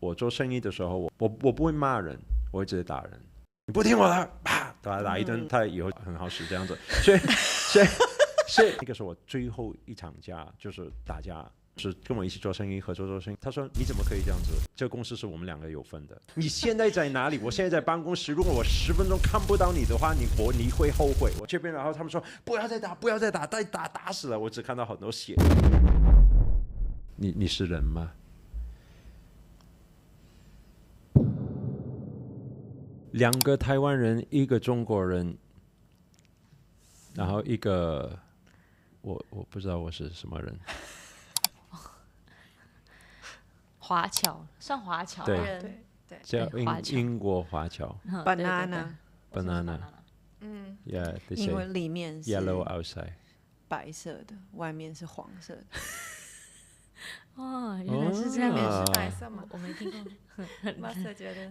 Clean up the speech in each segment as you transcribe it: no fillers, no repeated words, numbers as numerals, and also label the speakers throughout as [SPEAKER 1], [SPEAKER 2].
[SPEAKER 1] 我做生意的时候，我不会骂人，我会直接打人。你不听我的，啪，打一顿，他以后很好使这样子。所以那个是我最后一场架，就是打架。是跟我一起做生意，合作做生意。他说：“你怎么可以这样子？这个公司是我们两个有分的。你现在在哪里？我现在在办公室。如果我10分钟看不到你的话，你会后悔。我这边，然后他们说不要再打，不要再打，再打死了。我只看到很多血。你是人吗？两个台湾人，一个中国人，然后一个我不知道我是什么人。”
[SPEAKER 2] 华侨算华侨人，
[SPEAKER 3] 对，
[SPEAKER 1] 叫英国华侨
[SPEAKER 3] banana，
[SPEAKER 1] yeah，
[SPEAKER 3] 因为里面是
[SPEAKER 1] yellow outside，
[SPEAKER 3] 白色的，外面是黄色的。
[SPEAKER 2] 哦，原来是这样，
[SPEAKER 3] 外面是白色吗？
[SPEAKER 2] 我没听过。
[SPEAKER 3] 马色觉得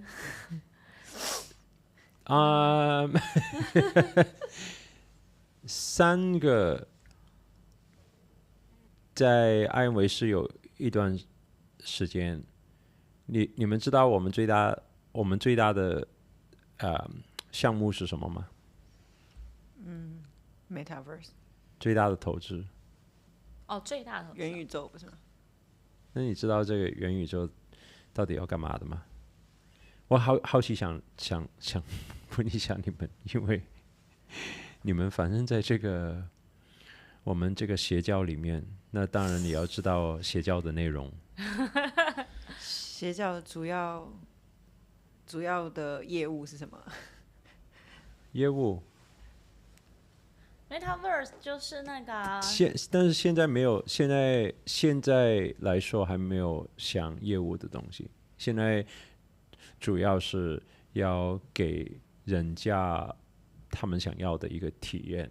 [SPEAKER 1] 3个在艾维是有一段时间，你们知道我们最大的项目是什么吗
[SPEAKER 3] ？Metaverse
[SPEAKER 1] 最大的投资。
[SPEAKER 2] 哦，最大的
[SPEAKER 3] 元宇宙不是吗？
[SPEAKER 1] 那你知道这个元宇宙到底要干嘛的吗？我好奇想问一下你们，因为你们反正在这个我们这个邪教里面，那当然你要知道邪教的内容。
[SPEAKER 3] 邪教主要的业务是什么？
[SPEAKER 1] 业务
[SPEAKER 2] Metaverse 就是那个
[SPEAKER 1] 但是现在没有，现在来说还没有想业务的东西。现在主要是要给人家他们想要的一个体验。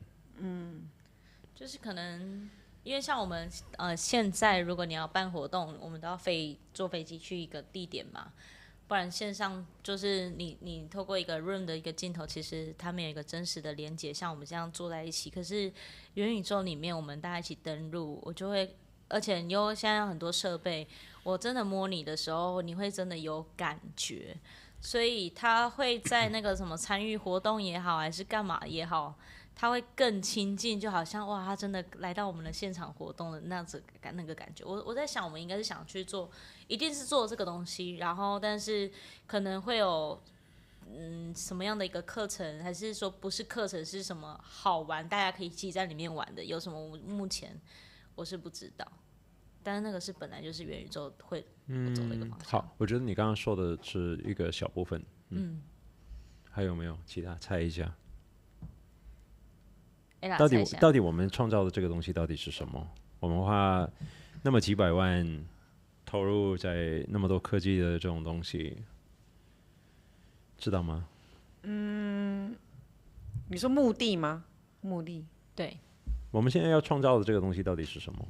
[SPEAKER 2] 就是可能因为像我们现在如果你要办活动，我们都要坐飞机去一个地点嘛，不然线上就是你透过一个 room 的一个镜头，其实它没有一个真实的连接，像我们这样坐在一起。可是元宇宙里面，我们大家一起登入，我就会，而且你又现在有很多设备，我真的摸你的时候，你会真的有感觉，所以他会在那个什么参与活动也好，还是干嘛也好。他会更亲近，就好像哇，他真的来到我们的现场活动的那个感觉。我在想，我们应该是想去做，一定是做这个东西，然后但是可能会有什么样的一个课程，还是说不是课程，是什么好玩，大家可以一起在里面玩的，有什么？目前我是不知道，但是那个是本来就是元宇宙会走的一个方向。
[SPEAKER 1] 好，我觉得你刚刚说的是一个小部分。还有没有其他？猜一下。到底我们创造的这个东西到底是什么？我们花那么几百万投入在那么多科技的这种东西，知道吗？
[SPEAKER 3] 你说目的吗？目的
[SPEAKER 2] 对。
[SPEAKER 1] 我们现在要创造的这个东西到底是什么？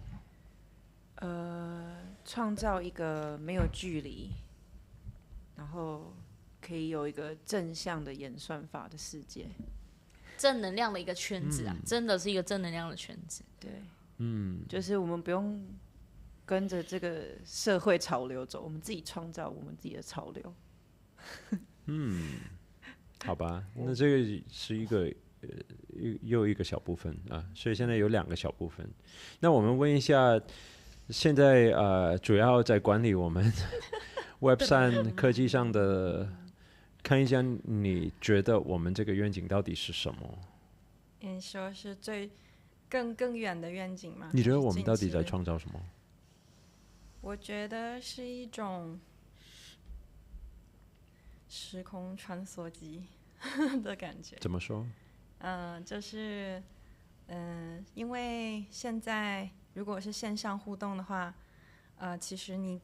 [SPEAKER 3] 创造一个没有距离，然后可以有一个正向的演算法的世界。
[SPEAKER 2] 正能量的一个圈子啊，真的是一个正能量的圈子。
[SPEAKER 3] 对，就是我们不用跟着这个社会潮流走，我们自己创造我们自己的潮流。
[SPEAKER 1] 好吧，那这个是一个又一个小部分啊，所以现在有2个小部分。那我们问一下，现在主要在管理我们 Web 3科技上的。看一下，你觉得我们这个愿景到底是什么？
[SPEAKER 4] 你说是更远的愿景吗？
[SPEAKER 1] 你觉得我们到底在创造什么？
[SPEAKER 4] 我觉得是一种时空穿梭机的感觉。
[SPEAKER 1] 怎么说？
[SPEAKER 4] 就是因为现在如果是线上互动的话，其实你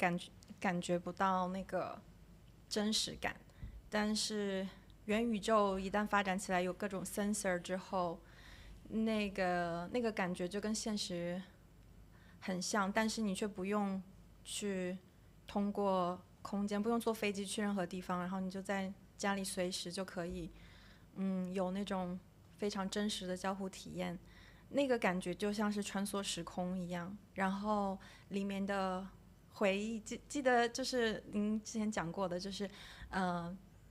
[SPEAKER 4] 感觉不到那个真实感。但是元宇宙一旦发展起来，有各种 sensor 之后，那个感觉就跟现实很像，但是你却不用去通过空间，不用坐飞机去任何地方，然后你就在家里随时就可以，有那种非常真实的交互体验，那个感觉就像是穿梭时空一样，然后里面的回忆，记得就是您之前讲过的，就是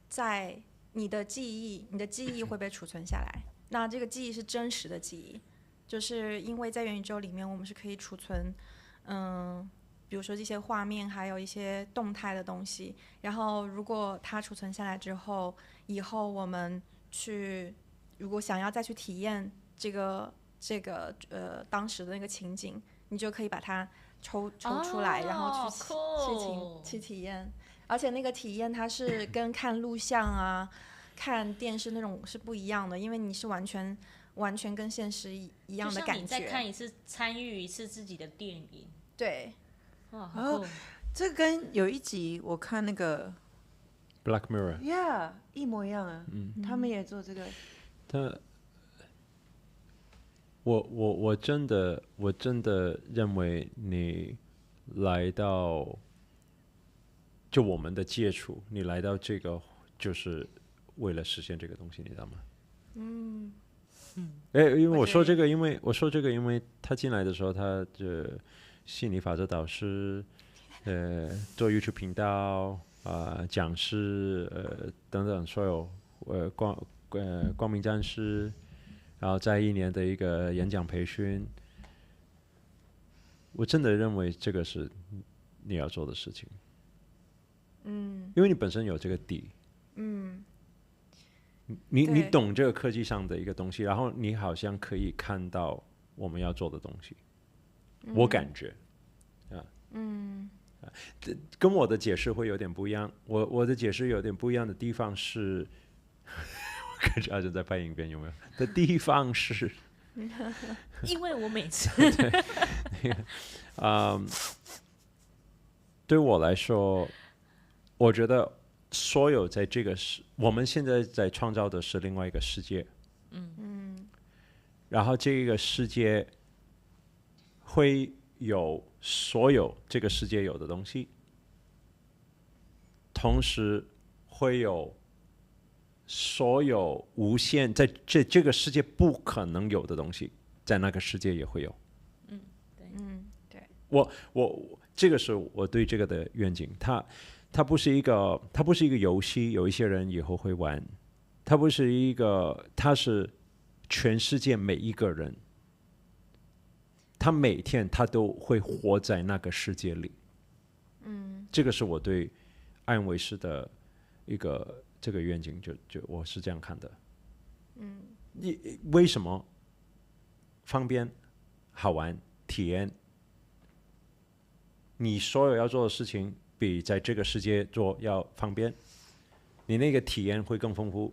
[SPEAKER 4] 在你的记忆会被储存下来。那这个记忆是真实的记忆，就是因为在元宇宙里面，我们是可以储存，比如说这些画面，还有一些动态的东西。然后如果它储存下来之后，以后我们如果想要再去体验这个当时的那个情景，你就可以把它抽出来，然后去体验。而且那个体验它是跟看录像啊、看电视那种是不一样的，因为你是完全跟现实一样的感觉。
[SPEAKER 2] 就像你再看一次、参与一次自己的电影。
[SPEAKER 4] 对，
[SPEAKER 2] 哇，好酷！
[SPEAKER 3] 这跟有一集我看那个
[SPEAKER 1] Black Mirror，
[SPEAKER 3] ，Yeah， 一模一样啊。他们也做这个。
[SPEAKER 1] 我真的认为你来到就我们的接触，你来到这个就是为了实现这个东西，你知道吗？因为我说这个，因为他进来的时候，他的心理法则导师，做 YouTube 频道讲师，等等，所有光明战士，然后在1年的一个演讲培训，我真的认为这个是你要做的事情。因为你本身有这个底。你懂这个科技上的一个东西，然后你好像可以看到我们要做的东西，我感觉跟我的解释会有点不一样。我的解释有点不一样的地方是，我感觉好像在拍影片，有没有？的地方是，
[SPEAKER 2] 因为我每次
[SPEAKER 1] 对我来说，我觉得所有在这个我们现在在创造的是另外一个世界，然后这个世界会有所有这个世界有的东西，同时会有所有无限在这个世界不可能有的东西，在那个世界也会有。
[SPEAKER 4] 对。
[SPEAKER 1] 我这个是我对这个的愿景，它不是一个游戏，有一些人以后会玩，它是全世界每一个人，他每天他都会活在那个世界里。这个是我对爱文维斯的这个愿景，就我是这样看的。为什么方便、好玩、体验？你所有要做的事情比在这个世界做要方便，你那个体验会更丰富。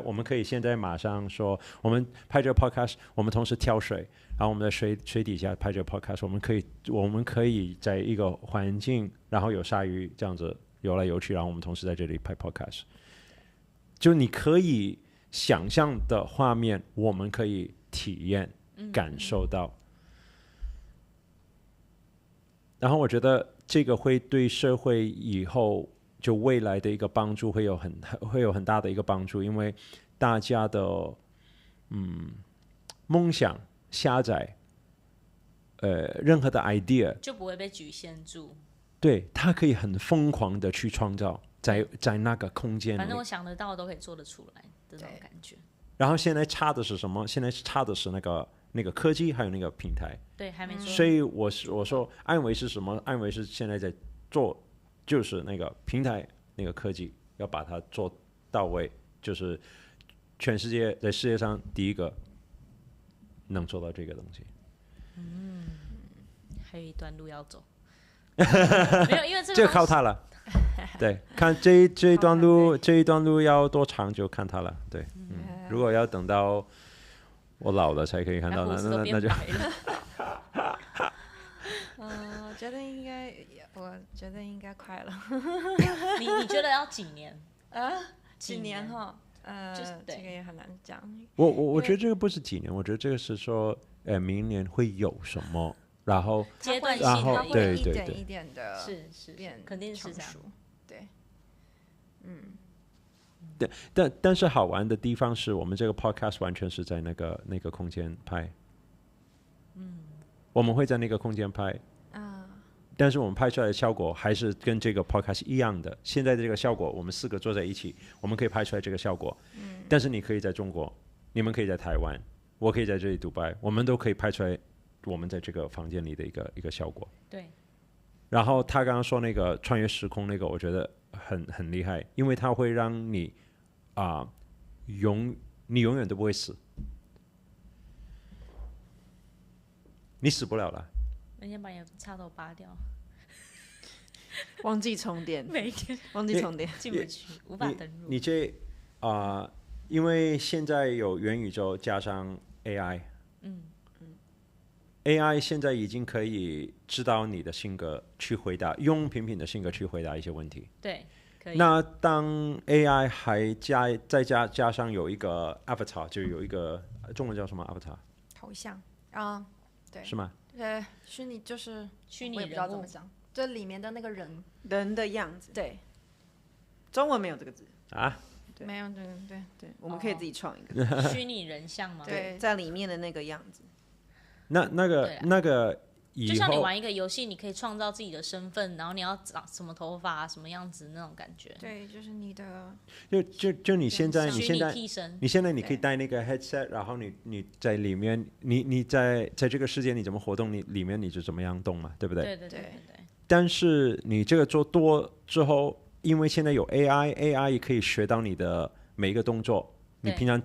[SPEAKER 1] 我们可以现在马上说，我们拍这个 podcast， 我们同时挑水，然后我们在水底下拍这个 podcast， 我们可以在一个环境，然后有鲨鱼这样子游来游去，然后我们同时在这里拍 podcast。就你可以想象的画面，我们可以体验、感受到。然后我觉得这个会对社会以后就未来的一个帮助会有很大的一个帮助，因为大家的梦想狭窄，任何的 idea
[SPEAKER 2] 就不会被局限住。
[SPEAKER 1] 对，他可以很疯狂的去创造在那个空间里，
[SPEAKER 2] 反正我想得到都可以做得出来的那种感觉。
[SPEAKER 1] 然后现在差的是什么？现在差的是那个科技还有那个平台。
[SPEAKER 2] 对，还没说。
[SPEAKER 1] 所以我说安维是什么？安维是现在在做，就是那个平台那个科技要把它做到位，就是全世界在世界上第一个能做到这个东西。
[SPEAKER 2] 还有一段路要走。没有，因为这个
[SPEAKER 1] 靠他了。对，看这一段路要多长就看他了。对，如果要等到我老了才可以看到，那就。
[SPEAKER 4] 我觉得应该快了。
[SPEAKER 2] 你觉得要几年？
[SPEAKER 4] 几年哈？
[SPEAKER 2] 这
[SPEAKER 4] 个也很难讲。
[SPEAKER 1] 我觉得这个不是几年，我觉得这个是说，明年会有什么，然后
[SPEAKER 2] 阶段性
[SPEAKER 1] 然后
[SPEAKER 2] 的
[SPEAKER 1] 对
[SPEAKER 4] 一点一点的，
[SPEAKER 2] 是
[SPEAKER 4] 变，
[SPEAKER 2] 肯定是这样。
[SPEAKER 4] 对，
[SPEAKER 1] 但是好玩的地方是我们这个 podcast 完全是在那个空间拍，我们会在那个空间拍，但是我们拍出来的效果还是跟这个 podcast 一样的。现在的这个效果，我们4个坐在一起，我们可以拍出来这个效果。但是你可以在中国，你们可以在台湾，我可以在这里迪拜，我们都可以拍出来我们在这个房间里的一个效果。
[SPEAKER 2] 对。
[SPEAKER 1] 然后他刚刚说那个穿越时空那个，我觉得很厉害，因为它会让你你永远都不会死，你死不了了。
[SPEAKER 2] 每天把你的插头拔掉，
[SPEAKER 3] 忘记充电，
[SPEAKER 2] 每天
[SPEAKER 3] 忘记充电，
[SPEAKER 2] 进不去，无法登入。
[SPEAKER 1] 你这因为现在有元宇宙加上 AI，AI 现在已经可以知道你的性格去回答，用平平的性格去回答一些问题。
[SPEAKER 2] 对，可以。
[SPEAKER 1] 那当 AI 还再加上有一个 avatar， 就有一个中文叫什么 avatar？
[SPEAKER 4] 头像对，
[SPEAKER 1] 是吗？
[SPEAKER 4] 虚拟就是
[SPEAKER 2] 虚拟
[SPEAKER 4] 我也不知道
[SPEAKER 2] 人物，
[SPEAKER 4] 怎么讲，这里面的那个人，
[SPEAKER 3] 人的样子。
[SPEAKER 4] 对，
[SPEAKER 3] 中文没有这个字
[SPEAKER 1] 啊？
[SPEAKER 3] 对
[SPEAKER 4] 没有对，
[SPEAKER 3] 对，我们可以自己创一个。
[SPEAKER 2] 虚拟人像吗？
[SPEAKER 4] 对
[SPEAKER 3] 在里面的那个样子。
[SPEAKER 1] 那个以后
[SPEAKER 2] 就像你玩一个游戏，你可以创造自己的身份，然后你要长什么头发、什么样子那种感觉。
[SPEAKER 4] 对，就是你的
[SPEAKER 1] 就你现在
[SPEAKER 2] 虚拟替身，
[SPEAKER 1] 你现在你可以戴那个 headset， 然后你在里面，你在这个世界你怎么活动，你里面你就怎么样动嘛，对不对？
[SPEAKER 2] 对。
[SPEAKER 1] 但是你这个做多之后，因为现在有 AI 也可以学到你的每一个动作，你平常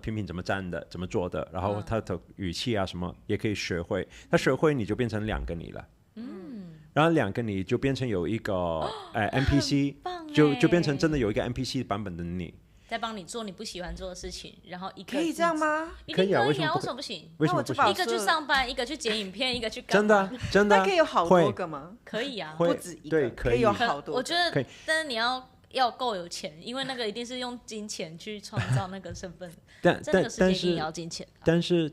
[SPEAKER 1] 平怎么站的，怎么做的，然后他的语气啊什么也可以学会。他学会你就变成2个你了，然后2个你就变成有一个NPC，就变成真的有一个 NPC 版本的你，
[SPEAKER 2] 在帮你做你不喜欢做的事情，然后
[SPEAKER 3] 可以这样吗？
[SPEAKER 1] 可以啊，为
[SPEAKER 2] 为
[SPEAKER 1] 什么
[SPEAKER 2] 什么不行？
[SPEAKER 1] 为什么不行？
[SPEAKER 2] 一个去上班，一个去剪影片，一个去
[SPEAKER 1] 真的
[SPEAKER 3] 那可以有好多个吗？
[SPEAKER 2] 可以啊，
[SPEAKER 3] 不止一个，
[SPEAKER 1] 对，
[SPEAKER 3] 可以有好多个。
[SPEAKER 2] 我觉得，但是你要够有钱，因为那个一定是用金钱去创造那个身份。
[SPEAKER 1] 但
[SPEAKER 2] 这个世界一定也要金钱。
[SPEAKER 1] 但是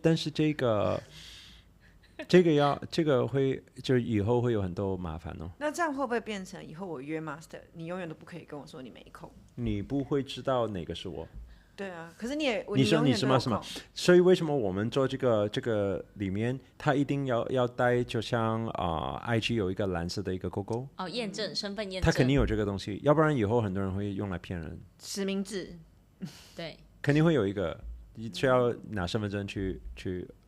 [SPEAKER 1] 这个会就以后会有很多麻烦哦。
[SPEAKER 3] 那这样会不会变成以后我约 master， 你永远都不可以跟我说你没空？
[SPEAKER 1] 你不会知道哪个是我。
[SPEAKER 3] 对啊，可是你永
[SPEAKER 1] 你
[SPEAKER 3] 远
[SPEAKER 1] 是吗？所以为什么我们做这个里面，它一定要带，就像IG 有一个蓝色的一个勾勾
[SPEAKER 2] 验证身份验证，
[SPEAKER 1] 它肯定有这个东西，要不然以后很多人会用来骗人。
[SPEAKER 3] 实名制，
[SPEAKER 2] 对，
[SPEAKER 1] 肯定会有一个需要拿身份证去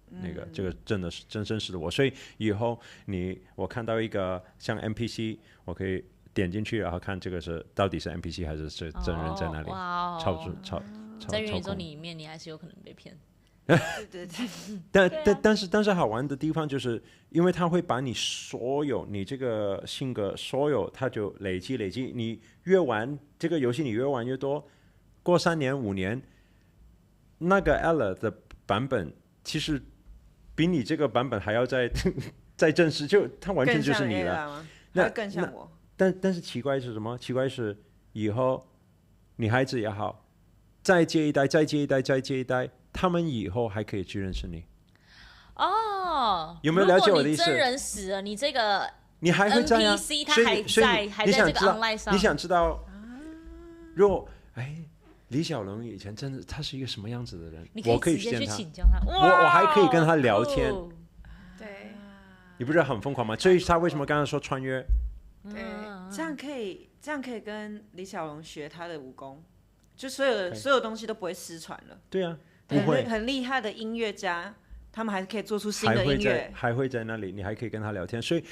[SPEAKER 1] 那个这个真实的我，所以以后我看到一个像 NPC， 我可以点进去，然后看这个到底是 NPC 还是真人在那里，
[SPEAKER 2] 在元宇宙里面，你还是有可能被骗。
[SPEAKER 3] 对，
[SPEAKER 1] 但是好玩的地方就是，因为它会把你所有你这个性格所有，它就累积，你越玩这个游戏，你越玩越多，过3年5年，那个 Ella 的版本其实比你这个版本还要再正式，就它完全就是你了。
[SPEAKER 3] 那更像我。
[SPEAKER 1] 但是奇怪是什么？奇怪是以后你孩子也好。再接一代，他们以后还可以去认识你。有没有了解我的意思？
[SPEAKER 2] 如果你真人死了，你这个
[SPEAKER 1] 你还会这样
[SPEAKER 2] NPC 他还在这个 online 上。
[SPEAKER 1] 你想知道，如果李小龙以前真的他是一个什么样子的人？我可以
[SPEAKER 2] 直接去
[SPEAKER 1] 见他，
[SPEAKER 2] 请教他，
[SPEAKER 1] 我还可以跟他聊天。
[SPEAKER 4] 对，
[SPEAKER 1] 你不觉得很疯狂吗？所以他为什么刚刚说穿越？
[SPEAKER 4] 对，
[SPEAKER 3] 这样可以跟李小龙学他的武功。就所有东西都不会失传了。
[SPEAKER 1] 对啊，不会。
[SPEAKER 3] 很厉害的音乐家，他们还是可以做出新的音乐，
[SPEAKER 1] 还会在那里，你还可以跟他聊天。所以，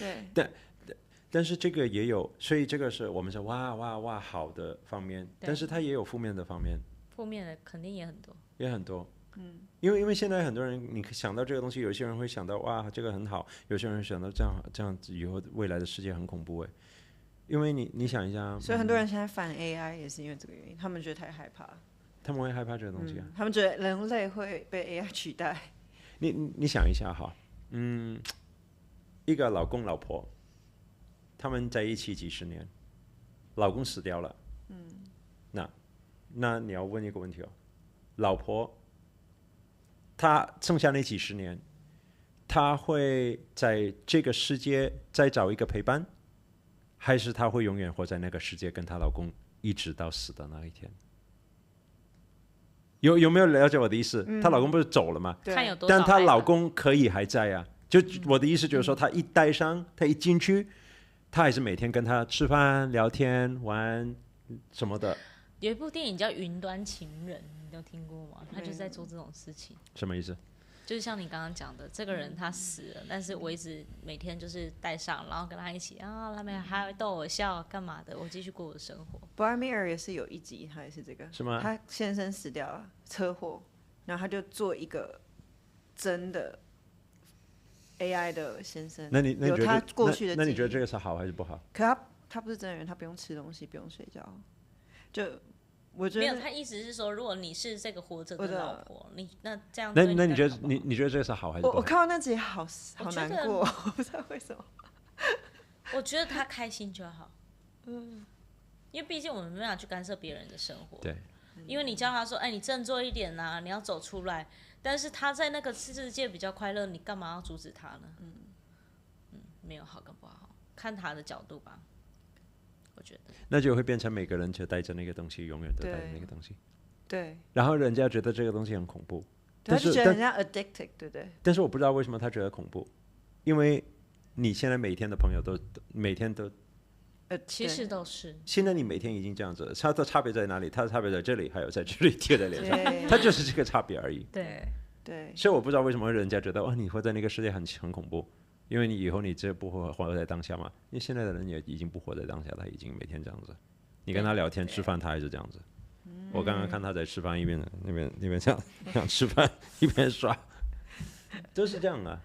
[SPEAKER 1] 但是这个也有，所以这个是我们说哇好的方面，但是它也有负面的方面。
[SPEAKER 2] 负面的肯定也很多。
[SPEAKER 1] 也很多。因为现在很多人，你想到这个东西，有些人会想到哇这个很好，有些人想到这样子以后未来的世界很恐怖因为你想一下，
[SPEAKER 3] 所以很多人现在反 AI 也是因为这个原因，他们觉得太害怕了。
[SPEAKER 1] 他们会害怕这个东西
[SPEAKER 3] 他们觉得人类会被 AI 取代。
[SPEAKER 1] 你想一下哈，一个老公老婆，他们在一起几十年，老公死掉了，那你要问一个问题老婆，她剩下那几十年，她会在这个世界再找一个陪伴？还是她会永远活在那个世界，跟她老公一直到死的那一天？有没有了解我的意思？她老公不是走了吗？
[SPEAKER 2] 看有多少，
[SPEAKER 1] 但她老公可以还在啊。就我的意思就是说，她一待上，她一进去，他还是每天跟他吃饭、聊天、玩什么的。
[SPEAKER 2] 有一部电影叫《云端情人》，你有听过吗？他就是在做这种事情。
[SPEAKER 1] 什么意思？
[SPEAKER 2] 就是像你刚刚讲的，这个人他死了，但是我一直每天就是带上，然后跟他一起啊，他们还会逗我笑，干嘛的？我继续过我的生活。
[SPEAKER 3] Black Mirror 也是有一集，他也是这个，
[SPEAKER 1] 是吗？
[SPEAKER 3] 他先生死掉了，车祸，然后他就做一个真的 AI 的先生，
[SPEAKER 1] 那你
[SPEAKER 3] 有他
[SPEAKER 1] 觉得
[SPEAKER 3] 过去的
[SPEAKER 1] 那你觉得
[SPEAKER 3] 记忆
[SPEAKER 1] 这个是好还是不好？
[SPEAKER 3] 可他不是真人，他不用吃东西，不用睡觉，就我觉得
[SPEAKER 2] 没有，他意思是说，如果你是这个活着的老婆，你那这样
[SPEAKER 1] 那
[SPEAKER 2] 对
[SPEAKER 1] 你觉得
[SPEAKER 2] 好不好
[SPEAKER 1] 你觉得这个是好还是不好？
[SPEAKER 3] 我看到那集好难
[SPEAKER 2] 我觉得
[SPEAKER 3] 过，我不知道为什么。
[SPEAKER 2] 我觉得他开心就好。因为毕竟我们没办法去干涉别人的生活。
[SPEAKER 1] 对。
[SPEAKER 2] 因为你叫他说，哎，你振作一点呐、你要走出来。但是他在那个世界比较快乐，你干嘛要阻止他呢？没有好跟不好，看他的角度吧。我觉得。
[SPEAKER 1] 那就会变成每个人就带着那个东西，永远都带着那个东西。
[SPEAKER 3] 对。
[SPEAKER 1] 然后人家觉得这个东西很恐怖，
[SPEAKER 3] 他就觉得人家 addicted， 对不对？
[SPEAKER 1] 但是我不知道为什么他觉得恐怖，因为你现在每天的朋友都每天都。
[SPEAKER 2] 其实都是。
[SPEAKER 1] 现在你每天已经这样子了，它的差别在哪里？它的差别在这里，还有在这里贴在脸上，它就是这个差别而已。
[SPEAKER 3] 对。
[SPEAKER 1] 所以我不知道为什么人家觉得哦，你活在那个世界很恐怖，因为你以后你这不会活在当下嘛。因为现在的人也已经不活在当下，他已经每天这样子。你跟他聊天吃饭，他还是这样子。我刚刚看他在吃饭，一边那边这样吃饭，一边刷，都是这样啊。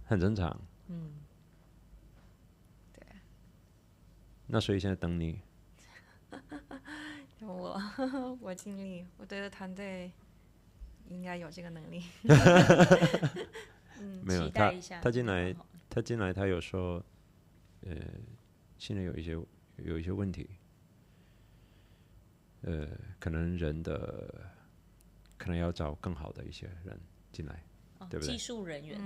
[SPEAKER 1] 很正常。那所以现在等你。
[SPEAKER 4] 我尽力，我觉得团队应该有这个能力。
[SPEAKER 1] 没有
[SPEAKER 2] 期待一下
[SPEAKER 1] 他进来，他有说，现在有一些问题，可能可能要找更好的一些人进来，对不对？
[SPEAKER 2] 技术人员，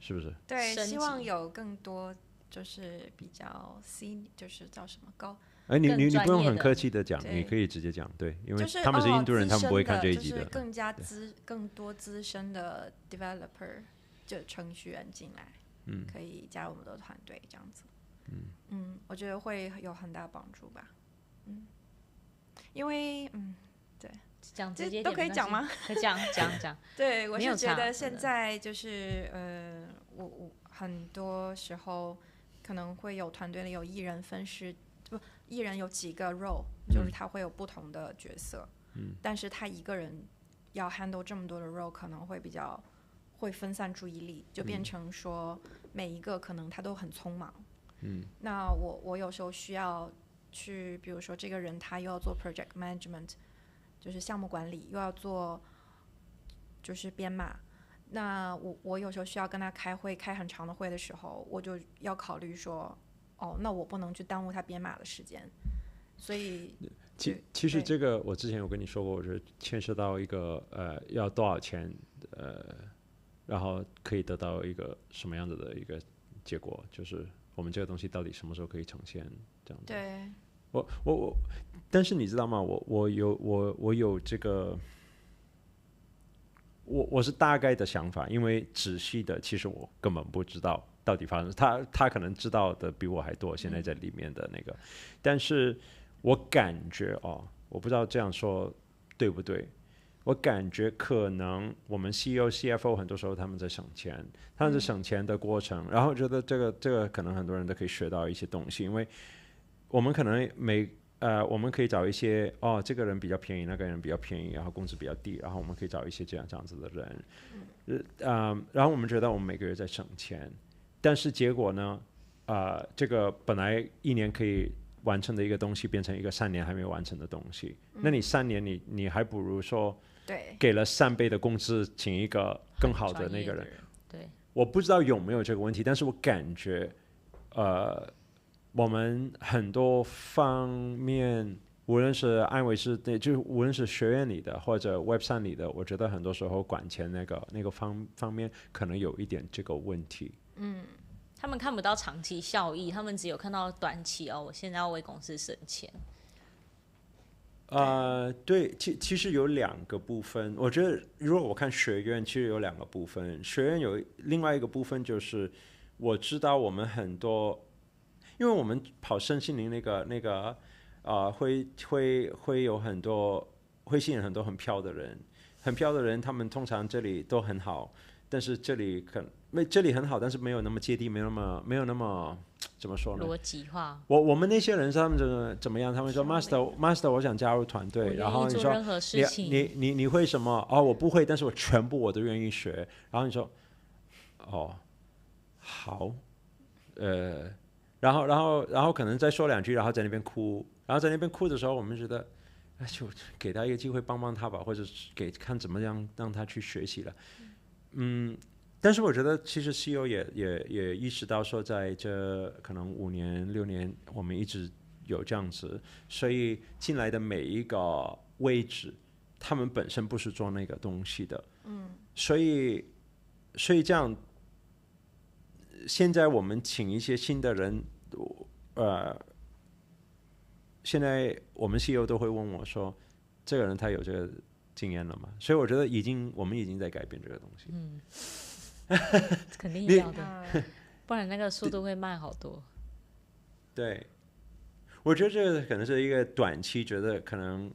[SPEAKER 1] 是不是？
[SPEAKER 4] 对，
[SPEAKER 2] 升级
[SPEAKER 4] 希望有更多就是比较 C， 就是叫什么高。
[SPEAKER 1] 你不用很
[SPEAKER 2] 的
[SPEAKER 1] 客气的讲，你可以直接讲，对，因为
[SPEAKER 4] 就是
[SPEAKER 1] 他们是印度人，他们不会看这一集
[SPEAKER 4] 就是更多资深的 developer 就程序员进来，可以加入我们的团队这样子。我觉得会有很大帮助吧。因为对，
[SPEAKER 2] 讲直接
[SPEAKER 4] 都可以讲吗？
[SPEAKER 2] 可以讲。
[SPEAKER 4] 对，我是觉得现
[SPEAKER 2] 没有
[SPEAKER 4] 在就是我很多时候可能会有团队里有一人分饰，不，一人有几个 role，就是他会有不同的角色，但是他一个人要 handle 这么多的 role， 可能会比较会分散注意力，就变成说每一个可能他都很匆忙。那我有时候需要去，比如说这个人他又要做 project management， 就是项目管理，又要做就是编码。那我有时候需要跟他开会，开很长的会的时候，我就要考虑说，那我不能去耽误他编码的时间，所以
[SPEAKER 1] 其实这个我之前有跟你说过，我觉得牵涉到一个要多少钱，然后可以得到一个什么样子的一个结果，就是我们这个东西到底什么时候可以呈现这样子。
[SPEAKER 4] 对。
[SPEAKER 1] 但是你知道吗？我有这个。我是大概的想法，因为仔细的其实我根本不知道到底发生，他可能知道的比我还多，现在在里面的那个，但是我感觉我不知道这样说对不对，我感觉可能我们 CEO、CFO 很多时候他们在省钱，他们在省钱的过程，然后觉得这个可能很多人都可以学到一些东西，因为我们可能我们可以找一些这个人比较便宜，那个人比较便宜，然后工资比较低，然后我们可以找一些这样子的人，然后我们觉得我们每个月在省钱，但是结果呢，这个本来1年可以完成的一个东西，变成一个3年还没有完成的东西，那你3年你还不如说，
[SPEAKER 4] 对，
[SPEAKER 1] 给了3倍的工资，请一个更好的那个人，
[SPEAKER 2] 对，
[SPEAKER 1] 我不知道有没有这个问题，但是我感觉，我们很多方面，无论是安维斯，就是无论是学院里的或者 Web3 里的，我觉得很多时候管钱那个方面可能有一点这个问题。
[SPEAKER 2] 他们看不到长期效益，他们只有看到短期我现在要为公司省钱。
[SPEAKER 1] 对，其实有2个部分，我觉得如果我看学院，其实有2个部分，学院有另外一个部分就是我知道我们很多因为我们跑身心灵会有很多会吸引很多很飘的人，很飘的人，他们通常这里都很好，但是这里很好，但是没有那么接地，没有那么怎么说呢？
[SPEAKER 2] 逻辑化。
[SPEAKER 1] 我们那些人他们怎么样？他们说 Master， 我想加入团队，然后你说
[SPEAKER 2] 任何事情
[SPEAKER 1] 你会什么？哦，我不会，但是我全部我都愿意学。然后你说，哦，好，然后可能再说两句，然后在那边哭，然后在那边哭的时候，我们觉得，就给他一个机会帮帮他吧，或者看怎么样让他去学习了，但是我觉得其实 CEO 也意识到说，在这可能5年6年，我们一直有这样子，所以进来的每一个位置，他们本身不是做那个东西的，所以这样，现在我们请一些新的人，现在我们 CEO 都会问我说，这个人他有这个经验了吗？所以我觉得我们已经在改变这个东西。
[SPEAKER 2] 肯定要的，不然那个速度会慢好多。
[SPEAKER 1] 对，我觉得这个可能是一个短期觉得可能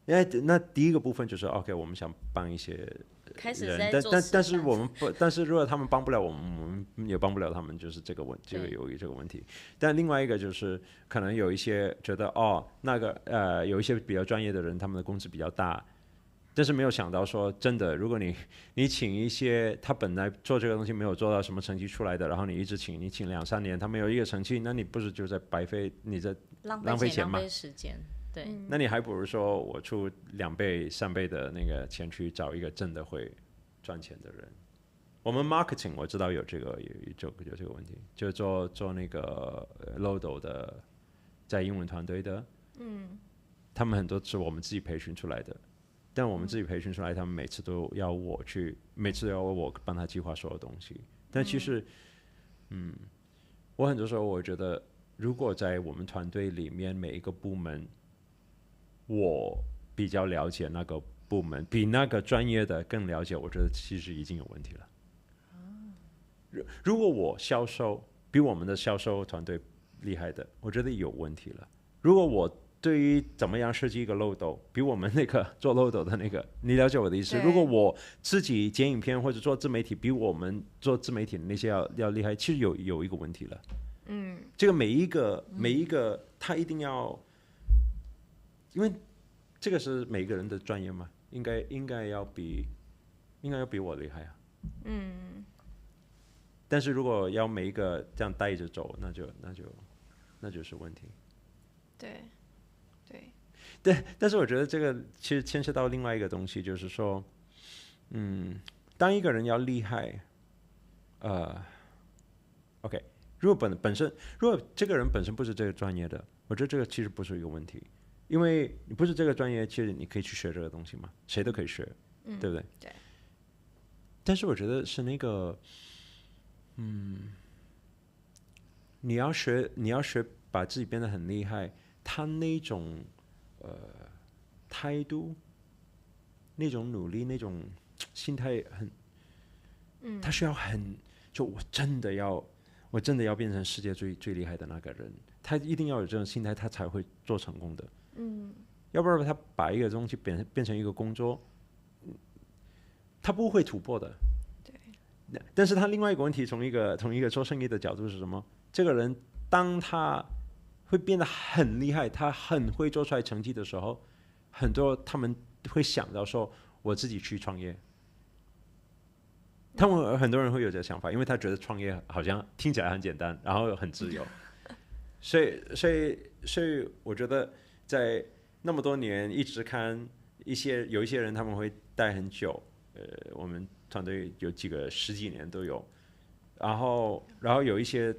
[SPEAKER 1] 因为那第一个部分就是 OK， 我们想帮一些
[SPEAKER 2] 开始
[SPEAKER 1] 人，
[SPEAKER 2] 在做
[SPEAKER 1] 但是我们不，但是如果他们帮不了我们也帮不了他们，就是这个有这个问题。但另外一个就是可能有一些觉得那个有一些比较专业的人，他们的工资比较大。但是没有想到说，真的，如果你请一些他本来做这个东西没有做到什么成绩出来的，然后你请2、3年，他没有一个成绩，那你不是就在白费，你在浪费钱吗？
[SPEAKER 2] 浪费时间，对。
[SPEAKER 1] 那你还不如说我出2倍、3倍的那个钱去找一个真的会赚钱的人。我们 marketing 我知道有这个问题，就是做那个 Lodo 的，在英文团队的，他们很多是我们自己培训出来的。但我们自己培训出来，他们每次都要我帮他计划所有东西。但其实，我很多时候我觉得，如果在我们团队里面每一个部门，我比较了解那个部门，比那个专业的更了解，我觉得其实已经有问题了。如果我销售比我们的销售团队厉害的，我觉得有问题了。如果我对于怎么样设计一个漏斗，比我们那个做漏斗的那个，你了解我的意思？如果我自己剪影片或者做自媒体，比我们做自媒体的那些要厉害，其实有一个问题了。这个每一个他一定要，因为这个是每个人的专业嘛，应该要比我厉害啊。但是如果要每一个这样带着走，那就是问题。对，但是我觉得这个其实牵涉到另外一个东西，就是说，当一个人要厉害，OK， 如果这个人本身不是这个专业的，我觉得这个其实不是一个问题，因为你不是这个专业，其实你可以去学这个东西嘛，谁都可以学，对不对？
[SPEAKER 4] 对。
[SPEAKER 1] 但是我觉得是那个，你要学把自己变得很厉害，他那种态度，那种努力，那种心态他需要就我真的要变成世界最厉害的那个人，他一定要有这种心态，他才会做成功的。要不然他把一个东西变成一个工作，他不会突破的。对。但是他另外一个问题，从一个做生意的角度是什么？这个人当他会变得很厉害，他很会做出来成绩的时候，很多他们会想到说，我自己去创业。他们很多人会有这个想法，因为他觉得创业好像听起来很简单，然后很自由。所以我觉得在那么多年一直看有一些人他们会待很久，我们团队有几个10几年都有，然后有一些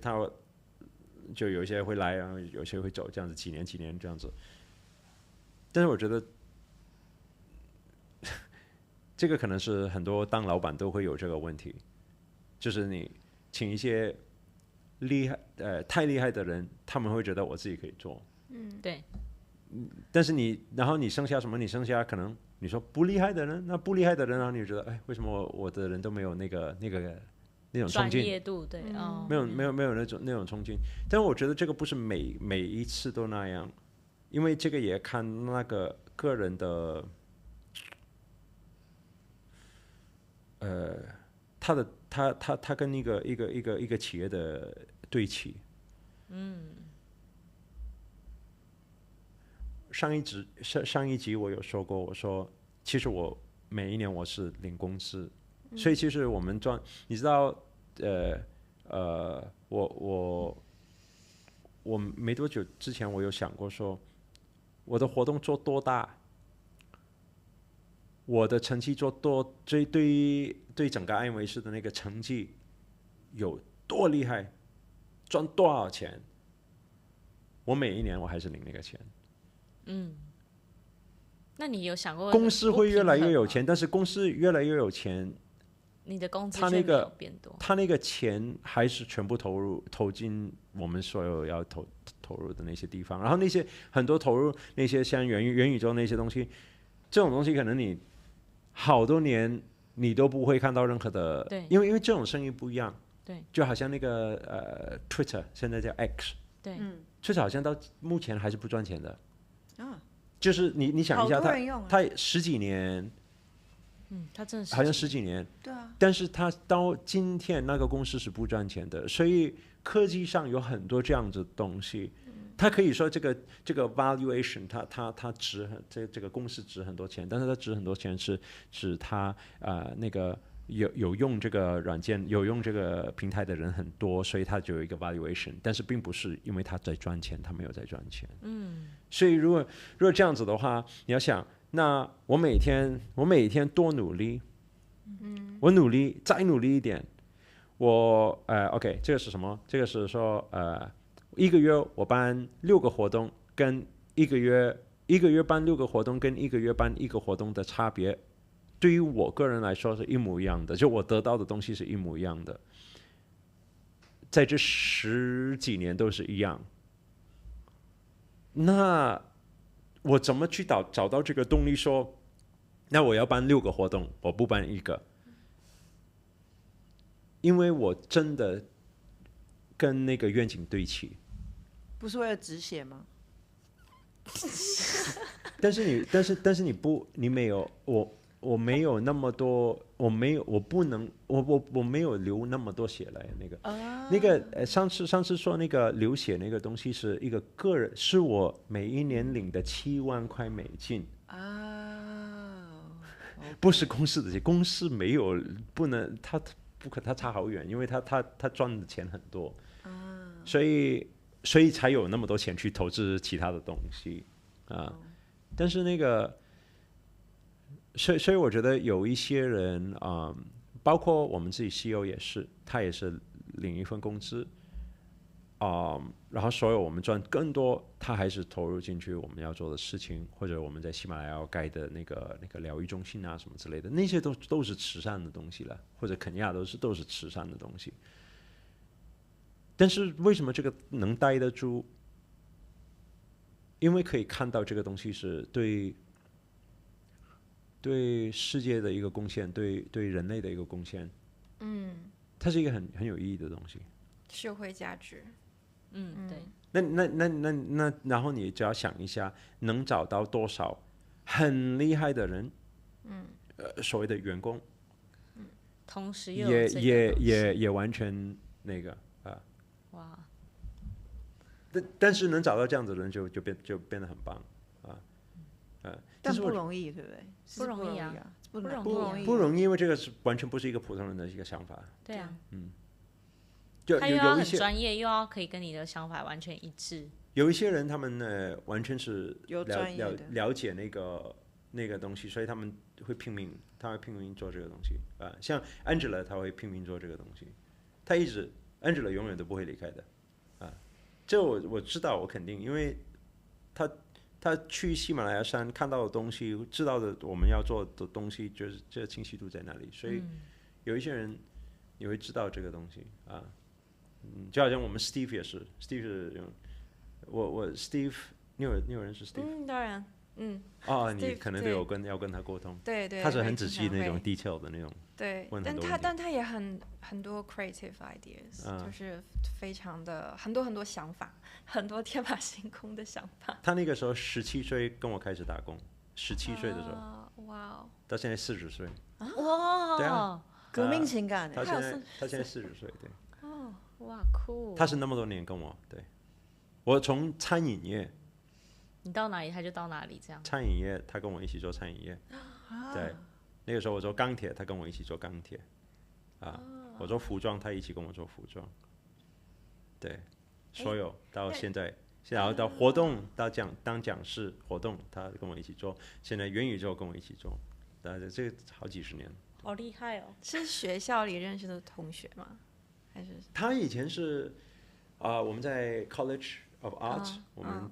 [SPEAKER 1] 就有一些会来，然后有些会走，这样子几年这样子。但是我觉得这个可能是很多当老板都会有这个问题，就是你请一些太厉害的人，他们会觉得我自己可以做，
[SPEAKER 2] 对。
[SPEAKER 1] 但是然后你剩下什么？你剩下可能你说不厉害的人，那不厉害的人，然后你就觉得，为什么我的人都没有那个那种冲
[SPEAKER 2] 专
[SPEAKER 1] 劲，
[SPEAKER 2] 业度，对，哦，
[SPEAKER 1] 没有那种冲劲。但是我觉得这个不是每一次都那样，因为这个也看那个个人的，他跟一个企业的对齐。上一集我有说过，我说其实我每一年我是领工资，所以其实我们赚，你知道，我没多久之前我有想过说，我的活动做多大，我的成绩做多，对整个艾维斯的那个成绩有多厉害，赚多少钱，我每一年我还是领那个钱。
[SPEAKER 2] 那你有想过
[SPEAKER 1] 公司会越来越有钱，
[SPEAKER 2] 不平衡吗，
[SPEAKER 1] 但是公司越来越有钱，
[SPEAKER 2] 你的工资
[SPEAKER 1] 他那个
[SPEAKER 2] 却没有变多，
[SPEAKER 1] 他那个钱还是全部投进我们所有要投入的那些地方，然后那些很多投入那些像元宇宙那些东西，这种东西可能你好多年你都不会看到任何的，
[SPEAKER 2] 对
[SPEAKER 1] 因为这种生意不一样，
[SPEAKER 2] 对，
[SPEAKER 1] 就好像那个Twitter 现在叫 X，
[SPEAKER 2] 对，
[SPEAKER 1] Twitter 好像到目前还是不赚钱的，
[SPEAKER 3] 啊，
[SPEAKER 1] 就是你想一下，
[SPEAKER 3] 好多人用啊
[SPEAKER 1] 他十几年，
[SPEAKER 2] 他真的是
[SPEAKER 1] 好像十几年。
[SPEAKER 3] 对啊，
[SPEAKER 1] 但是他到今天那个公司是不赚钱的，所以科技上有很多这样子的东西，他可以说这个 valuation， 它值这个公司值很多钱，但是它值很多钱是指它那个有用这个软件有用这个平台的人很多，所以它就有一个 valuation， 但是并不是因为它在赚钱，它没有在赚钱。所以如果这样子的话，你要想，那我每天多努力。我努力，再努力一点。OK， 这个是什么？这个是说一个月我办6个活动，跟一个月办6个活动，跟一个月办1个活动的差别，对于我个人来说是一模一样的，就我得到的东西是一模一样的，在这10几年都是一样。那我怎么去找到这个动力说？那我要办6个活动，我不办1个，因为我真的跟那个愿景对齐。
[SPEAKER 3] 不是为了止血吗？
[SPEAKER 1] 但是你没有我没有那么多，我没有流那么多血来那个上次说那个流血那个东西是一个个人，是我每一年领的7万块美金。不是公司的钱，公司没有不能，他差好远，因为他赚的钱很多，所以才有那么多钱去投资其他的东西啊。但是那个，所以我觉得有一些人包括我们自己 CEO 也是，他也是领一份工资。然后所有我们赚更多，他还是投入进去我们要做的事情，或者我们在喜马拉雅要盖的那个疗愈中心啊什么之类的，那些都是慈善的东西了，或者肯亚都是慈善的东西。但是为什么这个能待得住？因为可以看到这个东西是对世界的一个贡献，对人类的一个贡献。它是一个很有意义的东西，
[SPEAKER 4] 社会价值。
[SPEAKER 2] 对。
[SPEAKER 1] 那，然后你只要想一下，能找到多少很厉害的人，所谓的员工，
[SPEAKER 2] 同时又有这个东西
[SPEAKER 1] 也完全那个
[SPEAKER 2] 哇，
[SPEAKER 1] 但是能找到这样子的人就变得很棒
[SPEAKER 3] 但不容易，对不对？
[SPEAKER 2] 不容易啊，
[SPEAKER 3] 不
[SPEAKER 2] 容易
[SPEAKER 3] 容易，
[SPEAKER 1] 不容易，因为这个是完全不是一个普通人的一个想法。
[SPEAKER 2] 对啊，
[SPEAKER 1] 就
[SPEAKER 2] 他又要很
[SPEAKER 1] 有一些
[SPEAKER 2] 专业，又要可以跟你的想法完全一致。
[SPEAKER 1] 有一些人他们完全是
[SPEAKER 3] 有专业的
[SPEAKER 1] 了解那个东西，所以他们会拼命做这个东西像 Angela 他会拼命做这个东西，Angela 永远都不会离开的这我知道，我肯定，因为他去喜马拉雅山看到的东西，知道的我们要做的东西，就是这个清晰度在那里，所以有一些人你会知道这个东西就好像我们 Steve 也是，Steve 是我 Steve， 你有认识 Steve？
[SPEAKER 4] 当然。
[SPEAKER 1] 哦，你
[SPEAKER 4] Steve，
[SPEAKER 1] 可能要跟他沟通，
[SPEAKER 4] 对对，
[SPEAKER 1] 他是很
[SPEAKER 4] 会
[SPEAKER 1] 仔细那种
[SPEAKER 4] 经常会
[SPEAKER 1] detail 的那种，
[SPEAKER 4] 对，
[SPEAKER 1] 问很多问题
[SPEAKER 4] 但他也很多 creative ideas，、就是非常的很多想法，很多天马行空的想法。
[SPEAKER 1] 他那个时候17岁跟我开始打工，17岁的时候，
[SPEAKER 4] 哇哦，
[SPEAKER 1] 到现在40岁，
[SPEAKER 2] 哇，
[SPEAKER 1] 对啊
[SPEAKER 3] 革命情感
[SPEAKER 1] 他现在40岁，对，
[SPEAKER 2] 哇酷！
[SPEAKER 1] 他是那么多年跟我，对，我从餐饮业，
[SPEAKER 2] 你到哪里他就到哪里，这样。
[SPEAKER 1] 餐饮业他跟我一起做餐饮业，对，那个时候我做钢铁，他跟我一起做钢铁，我做服装，他一起跟我做服装，对，所有到现在然后到活动当讲师活动，他跟我一起做，现在元宇宙跟我一起做，这个好几十年。
[SPEAKER 2] 好厉害哦！
[SPEAKER 4] 是学校里认识的同学吗？还是
[SPEAKER 1] 他以前是我们在 College of Arts，我们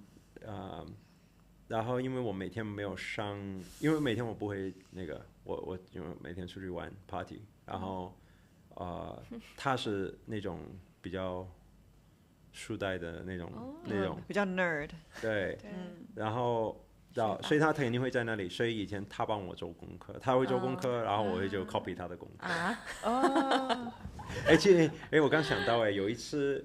[SPEAKER 1] 然后因为我每天没有上，因为每天我不会那个，我因为每天出去玩 party， 然后他是那种比较书呆的那种
[SPEAKER 3] 比较 nerd，
[SPEAKER 1] 对，然后所以他肯定会在那里，所以以前他帮我做功课，他会做功课，然后我会就 copy 他的功课。我刚想到有一次